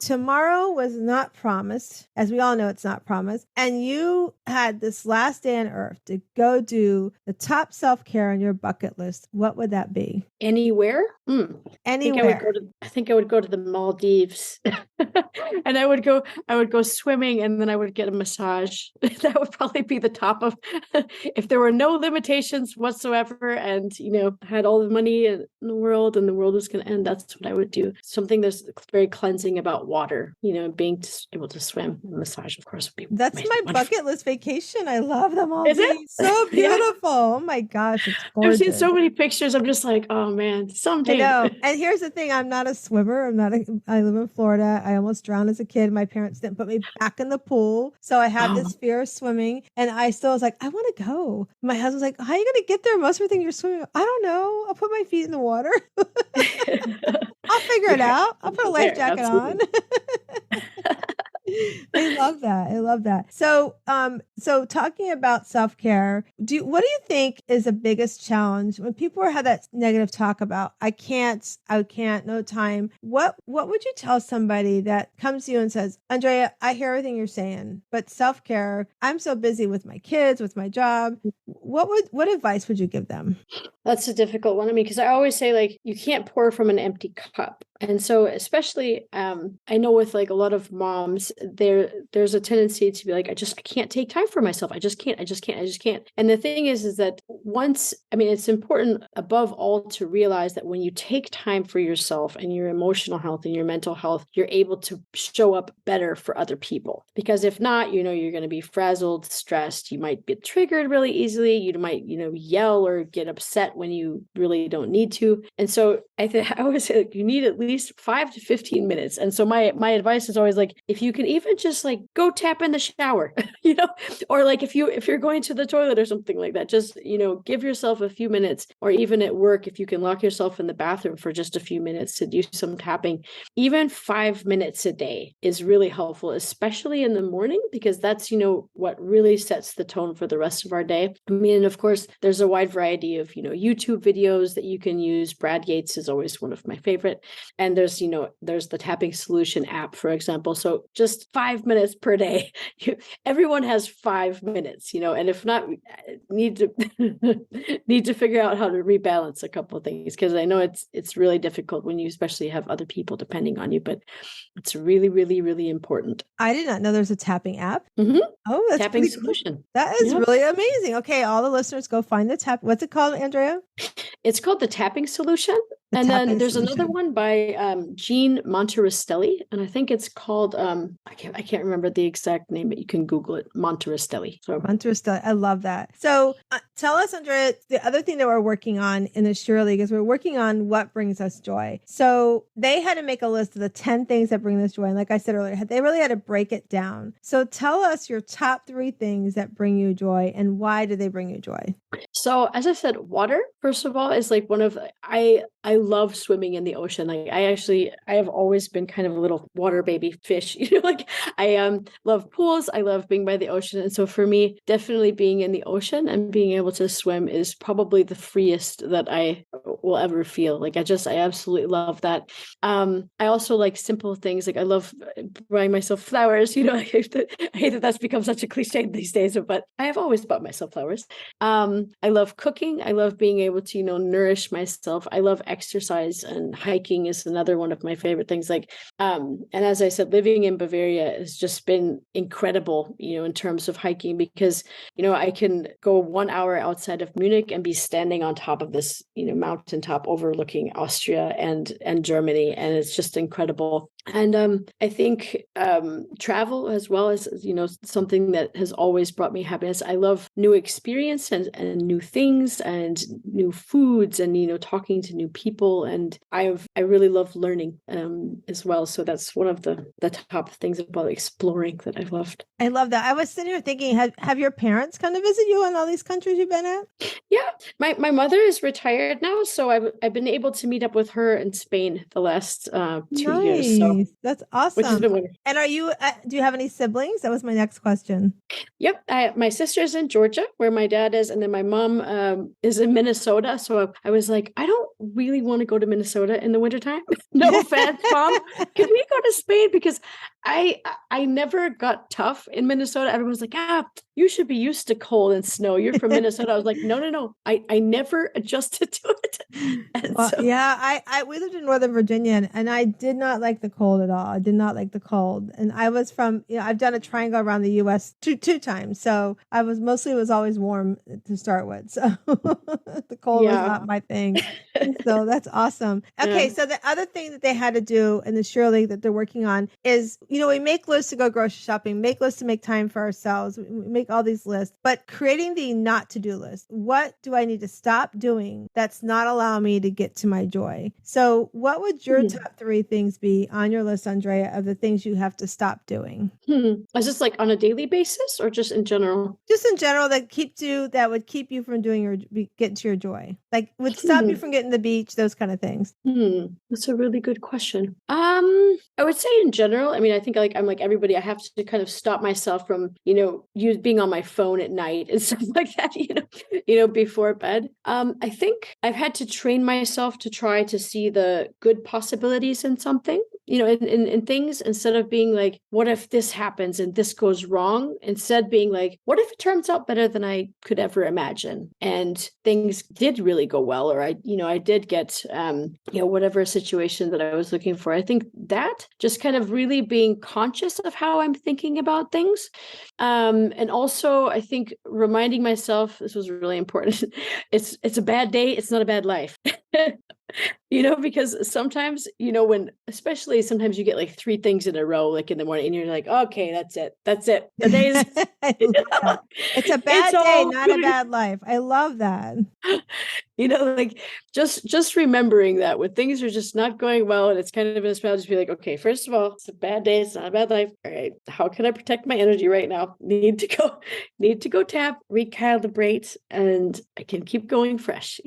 tomorrow was not promised, as we all know, it's not promised, and you had this last day on earth to go do the top self-care on your bucket list, what would that be? Anywhere? Anywhere. I think I would go to the Maldives and I would go swimming, and then I would get a massage. That would probably be the top of, if there were no limitations whatsoever and, had all the money in the world and the world was going to end, that's what I would do. Something that's very cleansing about water, being able to swim. And massage, of course, would be That's my wonderful. bucket list vacation. I love them all. Is it? So beautiful. Oh my gosh, it's gorgeous. I've seen so many pictures. I'm just like, oh man, someday. I know. And here's the thing. I'm not a swimmer. I live in Florida. I almost drowned as a kid. My parents didn't put me back in the pool. So I had this fear of swimming. And I still was like, I want to go. My husband's like, how are you going to get there? Most of the thing you're swimming. I don't know. I'll put my feet in the water. I'll figure it out. I'll put a life jacket on. I love that. I love that. So, so talking about self-care, what do you think is the biggest challenge when people have that negative talk about, I can't, no time. What would you tell somebody that comes to you and says, Andrea, I hear everything you're saying, but self-care, I'm so busy with my kids, with my job. What advice would you give them? That's a difficult one. I mean, because I always say, like, you can't pour from an empty cup. And so especially, I know with like a lot of moms, there's a tendency to be like, I can't take time for myself. I just can't. And the thing is that it's important above all to realize that when you take time for yourself and your emotional health and your mental health, you're able to show up better for other people. Because if not, you're going to be frazzled, stressed. You might get triggered really easily. You might, yell or get upset when you really don't need to. And so I always say, like, you need at least 5 to 15 minutes. And so my advice is always like, if you can even just like go tap in the shower, or like if you're going to the toilet or something like that, just, give yourself a few minutes, or even at work, if you can lock yourself in the bathroom for just a few minutes to do some tapping, even 5 minutes a day is really helpful, especially in the morning, because that's, what really sets the tone for the rest of our day. I mean, of course, there's a wide variety of, YouTube videos that you can use. Brad Yates is always one of my favorite. And there's the Tapping Solution app, for example. So just 5 minutes per day. Everyone has 5 minutes, and if not, need to figure out how to rebalance a couple of things, because I know it's really difficult when you especially have other people depending on you, but it's really, really, really important. I did not know there's a tapping app. Mm-hmm. Oh, that's Tapping cool. Solution. That is really amazing. Okay, all the listeners, go find the tap. What's it called, Andrea? It's called the Tapping Solution. And then there's another one by Jean Monterastelli, and I think it's called I can't remember the exact name, but you can Google it, Monterastelli. So Monterastelli, I love that. So tell us, Andrea, the other thing that we're working on in the Shira League is we're working on what brings us joy. So they had to make a list of the 10 things that bring us joy, and like I said earlier, they really had to break it down. So tell us your top 3 things that bring you joy, and why do they bring you joy? So as I said, water, first of all, is like one of I love swimming in the ocean. Like I have always been kind of a little water baby fish, like I love pools. I love being by the ocean. And so for me, definitely being in the ocean and being able to swim is probably the freest that I will ever feel. Like I absolutely love that. I also like simple things. Like I love buying myself flowers, I hate that that's become such a cliche these days, but I have always bought myself flowers. I love cooking. I love being able to, nourish myself. I love exercise, and hiking is another one of my favorite things. Like, and as I said, living in Bavaria has just been incredible, in terms of hiking, because, I can go 1 hour outside of Munich and be standing on top of this, mountaintop overlooking Austria and Germany. And it's just incredible. And I think travel as well is, something that has always brought me happiness. I love new experience and new things and new foods and, talking to new people. And I really love learning as well. So that's one of the top things about exploring that I've loved. I love that. I was sitting here thinking, have your parents come to visit you in all these countries you've been at? Yeah. My mother is retired now. So I've been able to meet up with her in Spain the last 2 years. So that's awesome. Which has been wonderful. And do you have any siblings? That was my next question. Yep. My sister's in Georgia, where my dad is. And then my mom is in Minnesota. So I was like, I don't really want to go to Minnesota in the wintertime. No offense, Mom. Can we go to Spain? Because I never got tough in Minnesota. Everyone's like, you should be used to cold and snow. You're from Minnesota. I was like, no. I never adjusted to it. And Well, yeah, we lived in Northern Virginia, and I did not like the cold at all. I did not like the cold. And I was from, I've done a triangle around the US two times. So it was always warm to start with. So the cold was not my thing. So that's awesome. Okay. So the other thing that they had to do in the Shirley that they're working on is, we make lists to go grocery shopping, make lists to make time for ourselves. We make all these lists, but creating the not to do list. What do I need to stop doing that's not allowing me to get to my joy? So what would your top 3 things be on your list, Andrea, of the things you have to stop doing? Is this like on a daily basis or just in general? Just in general that would keep you from getting to your joy. Like would stop you from getting to the beach, those kind of things. That's a really good question. I would say in general, I mean, I think I'm like everybody, I have to kind of stop myself from, being on my phone at night and stuff like that, before bed. I think I've had to train myself to try to see the good possibilities in something, in things, instead of being like, what if this happens and this goes wrong? Instead being like, what if it turns out better than I could ever imagine? And things did really go well, or I did get, whatever situation that I was looking for. I think that just kind of really being conscious of how I'm thinking about things. And also I think reminding myself, this was really important. It's a bad day. It's not a bad life. Because sometimes, especially sometimes you get like 3 things in a row, like in the morning, and you're like, okay, that's it. The day's it's a bad day, not a bad life. I love that. Like just remembering that when things are just not going well and it's kind of in a spell, just be like, okay, first of all, it's a bad day, it's not a bad life. All right, how can I protect my energy right now? Need to go tap, recalibrate, and I can keep going fresh,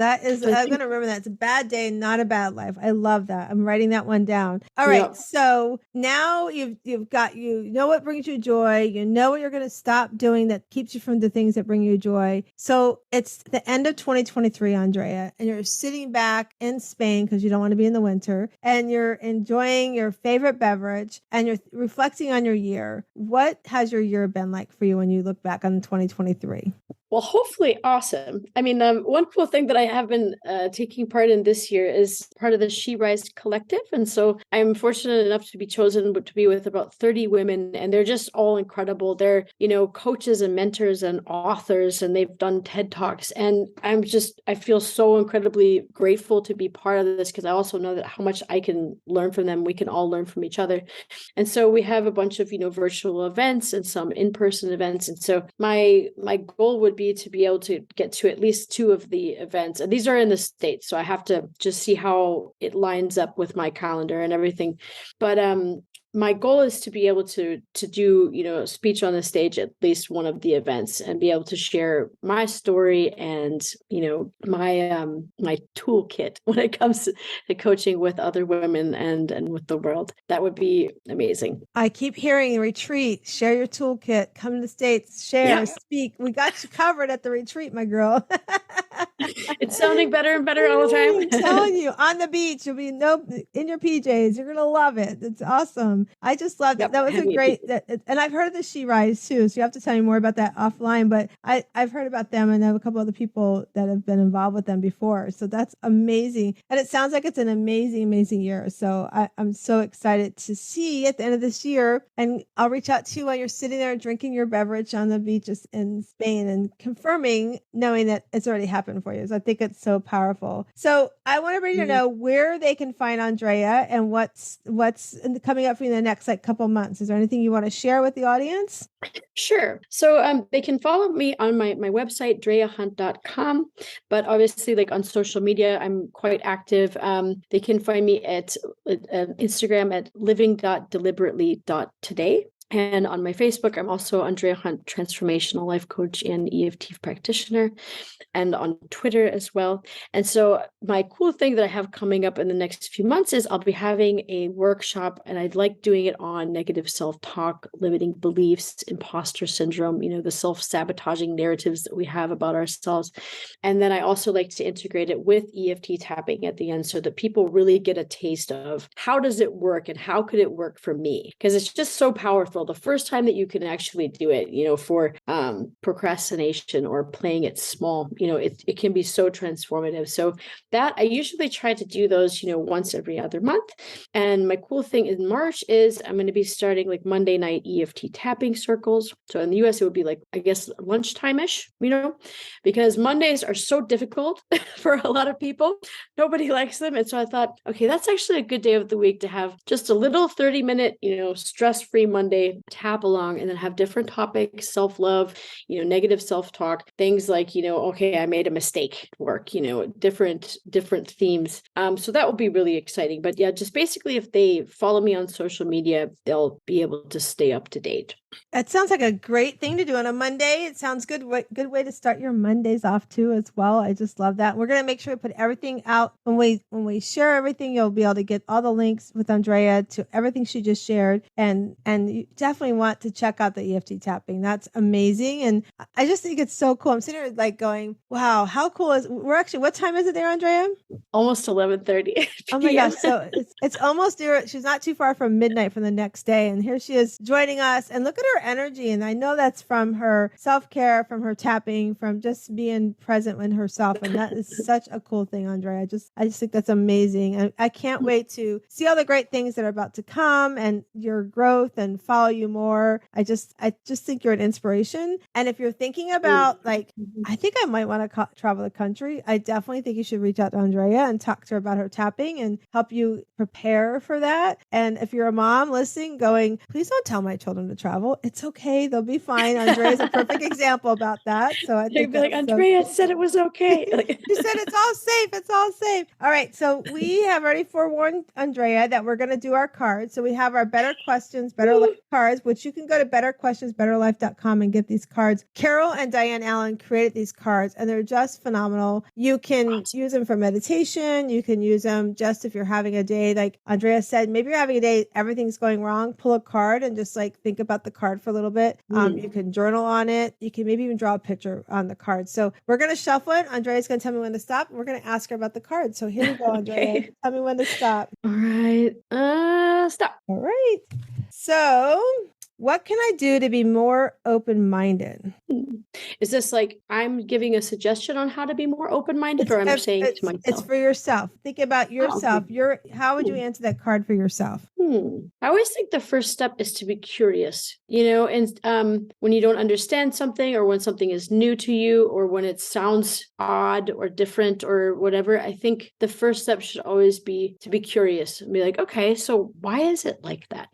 That is, I'm going to remember that. It's a bad day, not a bad life. I love that. I'm writing that one down. All right. Yep. So now you've got, what brings you joy. You know what you're going to stop doing that keeps you from the things that bring you joy. So it's the end of 2023, Andrea, and you're sitting back in Spain because you don't want to be in the winter, and you're enjoying your favorite beverage and you're reflecting on your year. What has your year been like for you when you look back on 2023? Well, hopefully awesome. I mean, one cool thing that I have been taking part in this year is part of the She Rise Collective. And so I'm fortunate enough to be chosen to be with about 30 women, and they're just all incredible. They're, coaches and mentors and authors, and they've done TED Talks. And I feel so incredibly grateful to be part of this, because I also know that how much I can learn from them. We can all learn from each other. And so we have a bunch of, virtual events and some in-person events. And so my goal would be to be able to get to at least 2 of the events. And these are in the States, so I have to just see how it lines up with my calendar and everything. But my goal is to be able to do, a speech on the stage at least one of the events, and be able to share my story and, my toolkit when it comes to coaching with other women and with the world. That would be amazing. I keep hearing retreat, share your toolkit, come to the States, share, speak. We got you covered at the retreat, my girl. It's sounding better and better all the time. I'm telling you, on the beach, you'll be in your PJs. You're going to love it. It's awesome. I just love that. That was a great, and I've heard of the She Rise too. So you have to tell me more about that offline, but I've heard about them, and I have a couple other people that have been involved with them before. So that's amazing. And it sounds like it's an amazing, amazing year. So I'm so excited to see at the end of this year, and I'll reach out to you while you're sitting there drinking your beverage on the beaches in Spain and confirming, knowing that it's already happened for you. So I think it's so powerful. So I want everybody to know where they can find Andrea and what's coming up for you in the next couple months. Is there anything you want to share with the audience? Sure. So they can follow me on my website, andreahunt.com, but obviously on social media, I'm quite active. They can find me at Instagram at living.deliberately.today. And on my Facebook, I'm also Andrea Hunt, Transformational Life Coach and EFT Practitioner, and on Twitter as well. And so my cool thing that I have coming up in the next few months is I'll be having a workshop, and I'd like doing it on negative self-talk, limiting beliefs, imposter syndrome, the self-sabotaging narratives that we have about ourselves. And then I also like to integrate it with EFT tapping at the end so that people really get a taste of how does it work and how could it work for me? Because it's just so powerful. The first time that you can actually do it, for procrastination or playing it small, it can be so transformative. So that I usually try to do those, once every other month. And my cool thing in March is I'm going to be starting like Monday night EFT tapping circles. So in the US, it would be like, I guess, lunchtime-ish, because Mondays are so difficult for a lot of people. Nobody likes them. And so I thought, okay, that's actually a good day of the week to have just a little 30-minute, stress-free Monday tap along, and then have different topics, self-love, negative self-talk, things like, okay, I made a mistake at work, different themes. So that will be really exciting. But yeah, just basically if they follow me on social media, they'll be able to stay up to date. That sounds like a great thing to do on a Monday. It sounds good. Good way to start your Mondays off too, as well. I just love that. We're going to make sure we put everything out when we share everything. You'll be able to get all the links with Andrea to everything she just shared, and you definitely want to check out the EFT tapping. That's amazing, and I just think it's so cool. I'm sitting here like going, wow, how cool is? We're actually, what time is it there, Andrea? Almost 11:30. Oh my gosh! So it's almost there. She's not too far from midnight from the next day, and here she is joining us. And look at her energy, and I know that's from her self-care, from her tapping, from just being present in herself, and that is such a cool thing, Andrea. I just think that's amazing, and I can't wait to see all the great things that are about to come and your growth and follow you more. I just think you're an inspiration, and if you're thinking about like, I think I might want to travel the country, I definitely think you should reach out to Andrea and talk to her about her tapping and help you prepare for that. And if you're a mom listening going, please don't tell my children to travel, it's okay, they'll be fine. Andrea is a perfect example about that. So I think be like, Andrea said it was okay. She said it's all safe. It's all safe. All right. So we have already forewarned Andrea that we're going to do our cards. So we have our Better Questions, Better Life cards, which you can go to betterquestionsbetterlife.com and get these cards. Carol and Diane Allen created these cards, and they're just phenomenal. You can use them for meditation. You can use them just if you're having a day, like Andrea said, maybe you're having a day, everything's going wrong, pull a card and just like think about the card for a little bit. You can journal on it. You can maybe even draw a picture on the card. So we're going to shuffle it. Andrea's going to tell me when to stop. We're going to ask her about the card. So here we go, Andrea. Okay. Tell me when to stop. All right. Stop. All right. So what can I do to be more open-minded? Is this like I'm giving a suggestion on how to be more open-minded, or I'm saying to myself? It's for yourself. Think about yourself. How would you answer that card for yourself? I always think the first step is to be curious, and when you don't understand something, or when something is new to you, or when it sounds odd or different or whatever, I think the first step should always be to be curious and be like, okay, so why is it like that?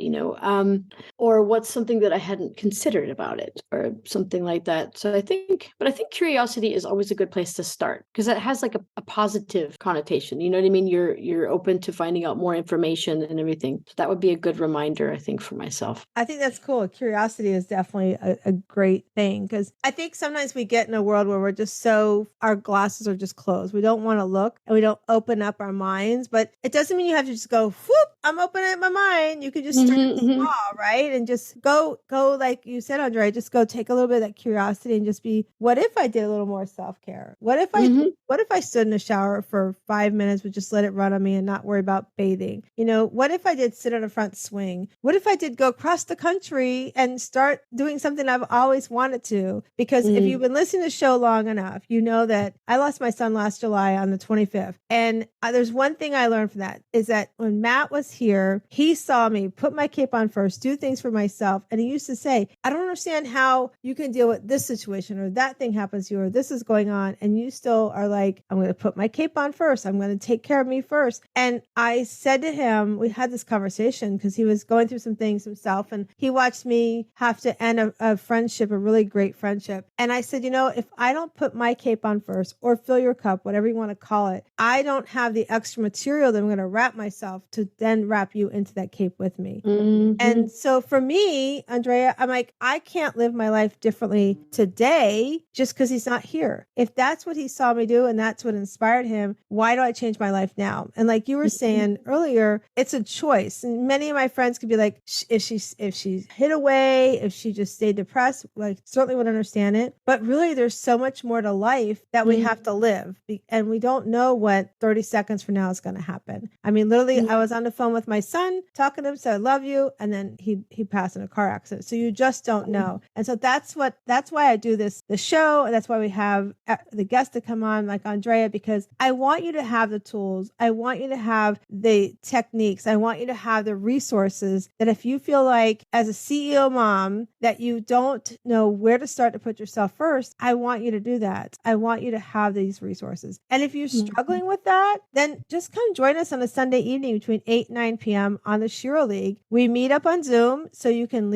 Or what's something that I hadn't considered about it, or something like that. So I think curiosity is always a good place to start, because it has like a positive connotation. You know what I mean? You're open to finding out more information and everything. So that would be a good reminder, I think, for myself. I think that's cool. Curiosity is definitely a great thing, because I think sometimes we get in a world where we're just our glasses are just closed. We don't want to look, and we don't open up our minds, but it doesn't mean you have to just go, whoop, I'm opening up my mind. You can just start small, right? And just go like you said, Andrea, just go take a little bit of that curiosity and just be, what if I did a little more self-care? What if I stood in the shower for 5 minutes, but just let it run on me and not worry about bathing? What if I did sit on a front swing? What if I did go across the country and start doing something I've always wanted to? Because if you've been listening to the show long enough, you know that I lost my son last July on the 25th. And there's one thing I learned from that, is that when Matt was here, he saw me put my cape on first, do things for myself. And he used to say, I don't understand how you can deal with this situation, or that thing happens to you, or this is going on, and you still are like, I'm going to put my cape on first. I'm going to take care of me first. And I said to him, we had this conversation conversation because he was going through some things himself. And he watched me have to end a friendship, a really great friendship. And I said, if I don't put my cape on first or fill your cup, whatever you want to call it, I don't have the extra material that I'm going to wrap myself to then wrap you into that cape with me. Mm-hmm. And so for me, Andrea, I'm like, I can't live my life differently today just because he's not here. If that's what he saw me do and that's what inspired him, why do I change my life now? And like you were saying earlier, it's a choice. And many of my friends could be like, if she's hid away, if she just stayed depressed, like certainly would understand it. But really, there's so much more to life that we have to live. And we don't know what 30 seconds from now is going to happen. I mean, literally, I was on the phone with my son talking to him, said, I love you. And then he passed in a car accident. So you just don't know. And so that's why I do the show. And that's why we have the guests to come on like Andrea, because I want you to have the tools. I want you to have the techniques. I want you to have the resources that if you feel like as a CEO mom that you don't know where to start to put yourself first, I want you to do that. I want you to have these resources. And if you're struggling with that, then just come join us on a Sunday evening between 8 and 9 p.m. on the Shiro League. We meet up on Zoom so you can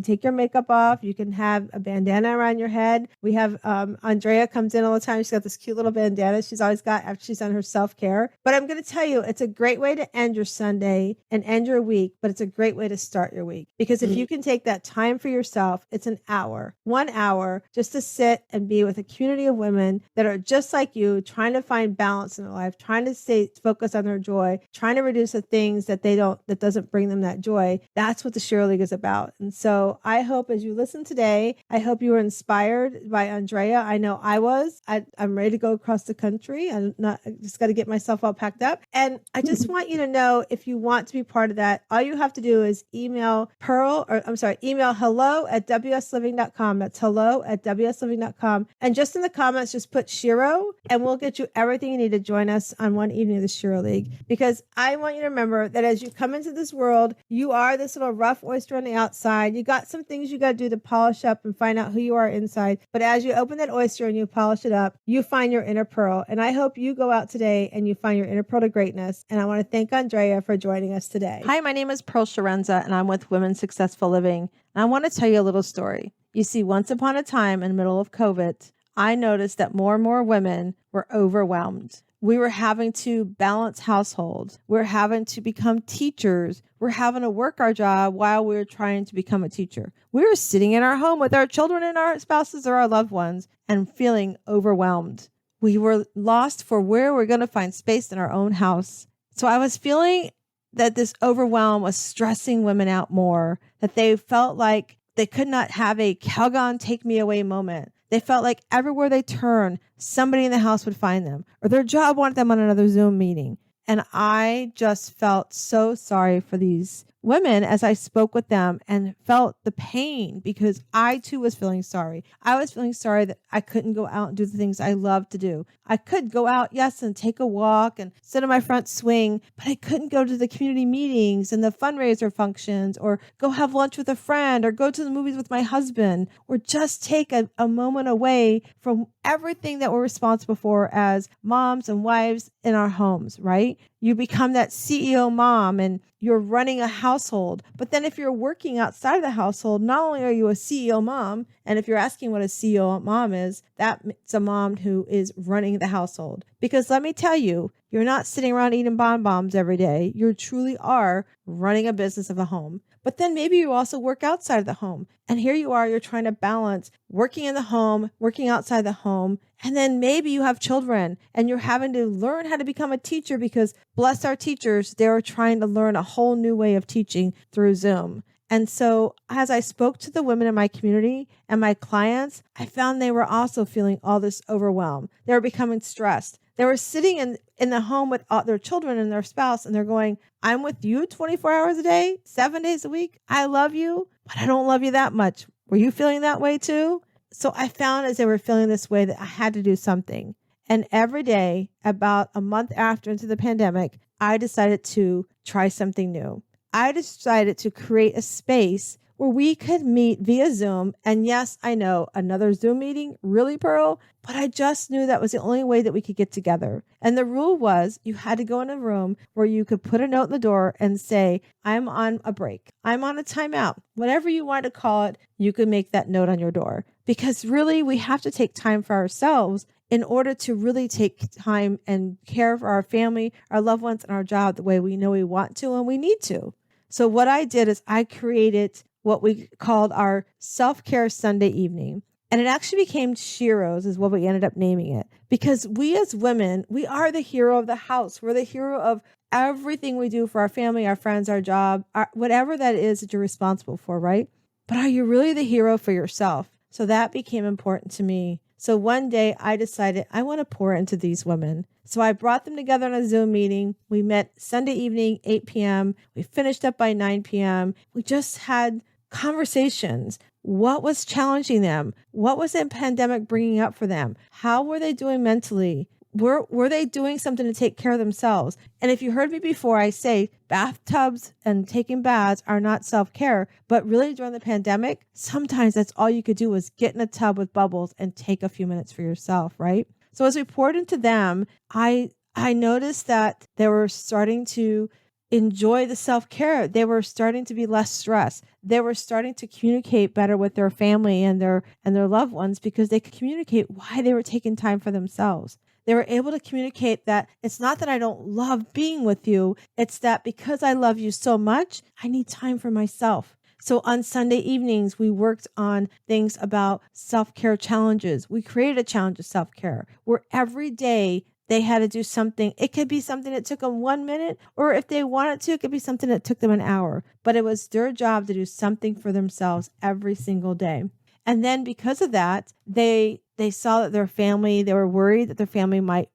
take your makeup off. You can have a bandana around your head. We have Andrea comes in all the time. She's got this cute little bandana she's always got after she's done her self-care. But I'm going to tell you, it's a great way to end your Sunday and end your week, but it's a great way to start your week. Because if you can take that time for yourself, it's an hour, 1 hour, just to sit and be with a community of women that are just like you, trying to find balance in their life, trying to stay focused on their joy, trying to reduce the things that that doesn't bring them that joy. That's what the Shiro League is about. And so I hope as you listen today, I hope you were inspired by Andrea. I know I was. I'm ready to go across the country. I just got to get myself all packed up. And I just want you to know, if you want to be part of that, all you have to do is email hello@wsliving.com. That's hello@wsliving.com. And just in the comments, just put Shiro and we'll get you everything you need to join us on one evening of the Shiro League. Because I want you to remember that as you come into this world, you are this little rough oyster on the outside. You got some things you got to do to polish up and find out who you are inside. But as you open that oyster and you polish it up, you find your inner pearl. And I hope you go out today and you find your inner pearl to greatness. And I want to thank Andrea for joining us today. Hi, my name is Pearl Sharenza and I'm with Women Successful Living. And I want to tell you a little story. You see, once upon a time in the middle of COVID, I noticed that more and more women were overwhelmed. We were having to balance households. We're having to become teachers. We're having to work our job while we're trying to become a teacher. We were sitting in our home with our children and our spouses or our loved ones and feeling overwhelmed. We were lost for where we're going to find space in our own house. So I was feeling that this overwhelm was stressing women out more, that they felt like they could not have a Calgon take me away moment. They felt like everywhere they turned, somebody in the house would find them, or their job wanted them on another Zoom meeting. And I just felt so sorry for these women as I spoke with them and felt the pain because I too was feeling sorry. I was feeling sorry that I couldn't go out and do the things I love to do. I could go out, yes, and take a walk and sit on my front swing, but I couldn't go to the community meetings and the fundraiser functions or go have lunch with a friend or go to the movies with my husband or just take a moment away from everything that we're responsible for as moms and wives in our homes, right? You become that CEO mom and you're running a household. But then if you're working outside of the household, not only are you a CEO mom, and if you're asking what a CEO mom is, that's a mom who is running the household. Because let me tell you, you're not sitting around eating bonbons every day. You truly are running a business of a home. But then maybe you also work outside of the home. And here you are, you're trying to balance working in the home, working outside the home. And then maybe you have children and you're having to learn how to become a teacher because bless our teachers, they're trying to learn a whole new way of teaching through Zoom. And so as I spoke to the women in my community and my clients, I found they were also feeling all this overwhelm. They were becoming stressed. They were sitting in the home with all their children and their spouse, and they're going, I'm with you 24 hours a day, 7 days a week. I love you, but I don't love you that much. Were you feeling that way too? So I found as they were feeling this way that I had to do something. And every day, about a month after into the pandemic, I decided to try something new. I decided to create a space where we could meet via Zoom. And yes, I know another Zoom meeting, really, Pearl? But I just knew that was the only way that we could get together. And the rule was you had to go in a room where you could put a note in the door and say, I'm on a break. I'm on a timeout. Whatever you want to call it, you could make that note on your door. Because really, we have to take time for ourselves in order to really take time and care for our family, our loved ones, and our job the way we know we want to and we need to. So what I did is I created what we called our self-care Sunday evening. And it actually became Shiro's is what we ended up naming it. Because we as women, we are the hero of the house. We're the hero of everything we do for our family, our friends, our job, whatever that is that you're responsible for, right? But are you really the hero for yourself? So that became important to me. So one day I decided I want to pour into these women. So I brought them together on a Zoom meeting. We met Sunday evening, 8 p.m. We finished up by 9 p.m. We just had conversations. What was challenging them? What was the pandemic bringing up for them? How were they doing mentally? Were they doing something to take care of themselves? And if you heard me before, I say bathtubs and taking baths are not self-care, but really during the pandemic, sometimes that's all you could do was get in a tub with bubbles and take a few minutes for yourself, right? So as we poured into them, I noticed that they were starting to enjoy the self-care. They were starting to be less stressed. They were starting to communicate better with their family and their loved ones because they could communicate why they were taking time for themselves. They were able to communicate that it's not that I don't love being with you. It's that because I love you so much, I need time for myself. So on Sunday evenings, we worked on things about self-care challenges. We created a challenge of self-care where every day they had to do something. It could be something that took them 1 minute, or if they wanted to, it could be something that took them an hour. But it was their job to do something for themselves every single day. And then because of that, they saw that their family, they were worried that their family might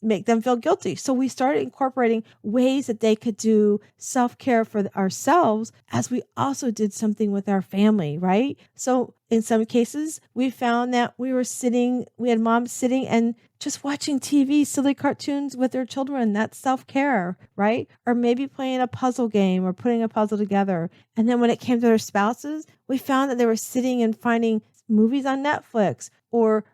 make them feel guilty. So we started incorporating ways that they could do self-care for ourselves as we also did something with our family, right? So in some cases, we found that we had moms sitting and just watching TV, silly cartoons with their children. That's self-care, right? Or maybe playing a puzzle game or putting a puzzle together. And then when it came to their spouses, we found that they were sitting and finding movies on Netflix or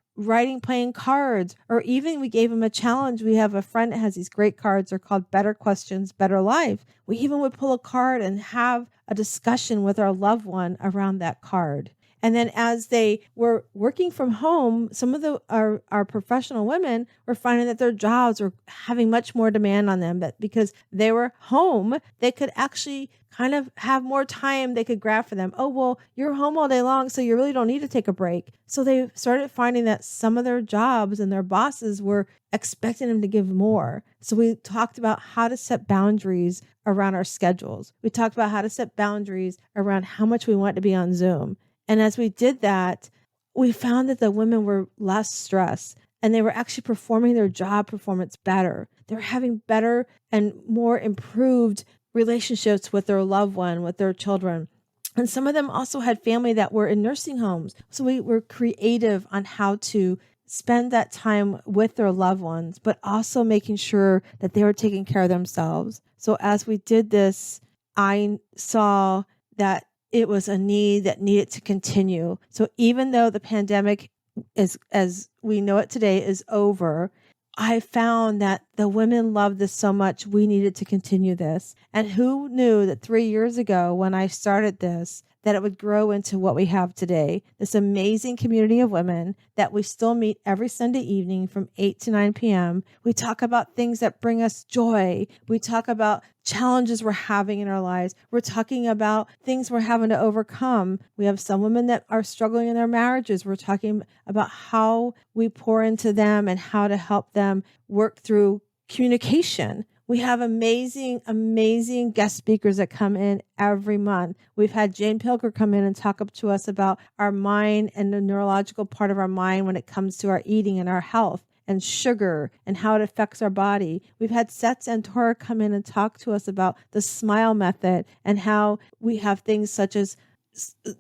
playing cards, or even we gave them a challenge. We have a friend that has these great cards. They're called Better Questions, Better Life. We even would pull a card and have a discussion with our loved one around that card. And then as they were working from home, some of our professional women were finding that their jobs were having much more demand on them, that because they were home, they could actually kind of have more time they could grab for them. Oh, well, you're home all day long, so you really don't need to take a break. So they started finding that some of their jobs and their bosses were expecting them to give more. So we talked about how to set boundaries around our schedules. We talked about how to set boundaries around how much we want to be on Zoom. And as we did that, we found that the women were less stressed and they were actually performing their job performance better. They were having better and more improved relationships with their loved one, with their children. And some of them also had family that were in nursing homes. So we were creative on how to spend that time with their loved ones, but also making sure that they were taking care of themselves. So as we did this, I saw that it was a need that needed to continue. So even though the pandemic is, as we know it today, is over, I found that the women loved this so much, we needed to continue this. And who knew that 3 years ago when I started this, that it would grow into what we have today, this amazing community of women that we still meet every Sunday evening from 8 to 9 p.m. We talk about things that bring us joy. We talk about challenges we're having in our lives. We're talking about things we're having to overcome. We have some women that are struggling in their marriages. We're talking about how we pour into them and how to help them work through communication. We have amazing, amazing guest speakers that come in every month. We've had Jane Pilger come in and talk up to us about our mind and the neurological part of our mind when it comes to our eating and our health and sugar and how it affects our body. We've had Seth Santora come in and talk to us about the smile method and how we have things such as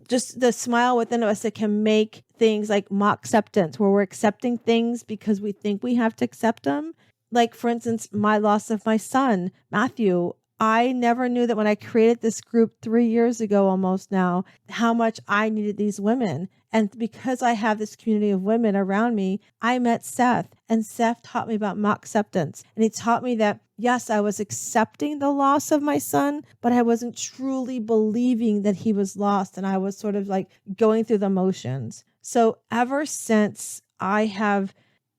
just the smile within us that can make things like mock acceptance, where we're accepting things because we think we have to accept them. Like, for instance, my loss of my son, Matthew, I never knew that when I created this group 3 years ago, almost now, how much I needed these women. And because I have this community of women around me, I met Seth, and Seth taught me about mock acceptance. And he taught me that, yes, I was accepting the loss of my son, but I wasn't truly believing that he was lost. And I was sort of like going through the motions. So ever since I have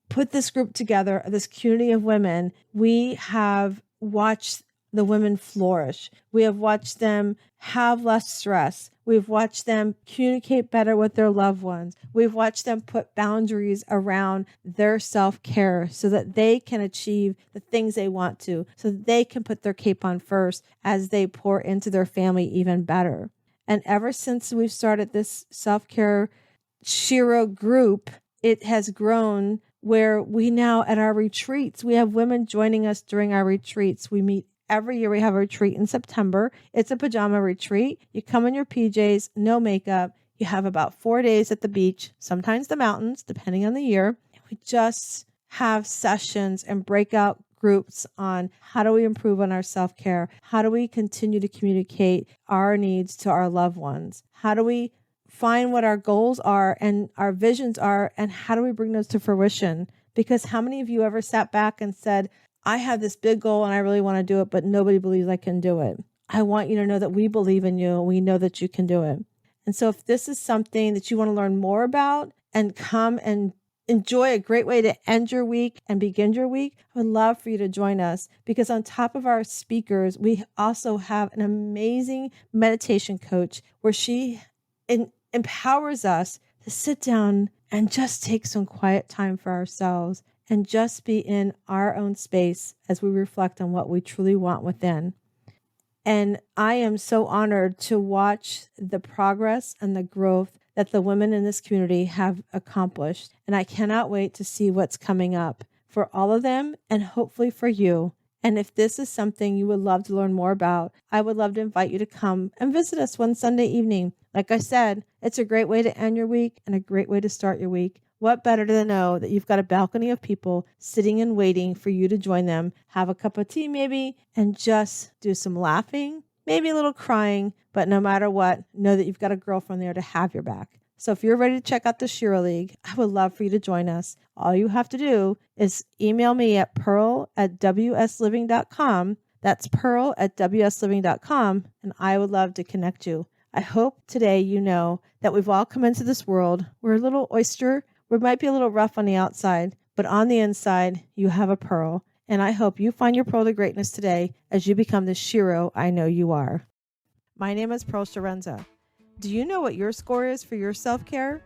put this group together, this community of women, we have watched the women flourish. We have watched them have less stress. We've watched them communicate better with their loved ones. We've watched them put boundaries around their self-care so that they can achieve the things they want to, so that they can put their cape on first as they pour into their family even better. And ever since we've started this self-care Shiro group, it has grown where we now at our retreats, we have women joining us during our retreats. We meet every year. We have a retreat in September. It's a pajama retreat. You come in your PJs, no makeup. You have about 4 days at the beach, sometimes the mountains, depending on the year. We just have sessions and breakout groups on how do we improve on our self-care? How do we continue to communicate our needs to our loved ones? How do we find what our goals are and our visions are, and how do we bring those to fruition? Because how many of you ever sat back and said, I have this big goal and I really want to do it, but nobody believes I can do it. I want you to know that we believe in you and we know that you can do it. And so if this is something that you want to learn more about and come and enjoy a great way to end your week and begin your week, I would love for you to join us, because on top of our speakers, we also have an amazing meditation coach where she empowers us to sit down and just take some quiet time for ourselves and just be in our own space as we reflect on what we truly want within. And I am so honored to watch the progress and the growth that the women in this community have accomplished. And I cannot wait to see what's coming up for all of them and hopefully for you. And if this is something you would love to learn more about, I would love to invite you to come and visit us one Sunday evening. Like I said, it's a great way to end your week and a great way to start your week. What better to know that you've got a balcony of people sitting and waiting for you to join them, have a cup of tea maybe, and just do some laughing, maybe a little crying, but no matter what, know that you've got a girlfriend there to have your back. So if you're ready to check out the Shiro League, I would love for you to join us. All you have to do is email me at pearl@wsliving.com. That's pearl@wsliving.com, and I would love to connect you. I hope today you know that we've all come into this world. We're a little oyster. We might be a little rough on the outside, but on the inside, you have a pearl. And I hope you find your pearl to greatness today as you become the Shiro I know you are. My name is Pearl Sharenza. Do you know what your score is for your self-care?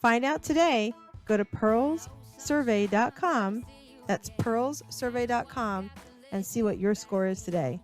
Find out today. Go to pearlssurvey.com. That's pearlssurvey.com and see what your score is today.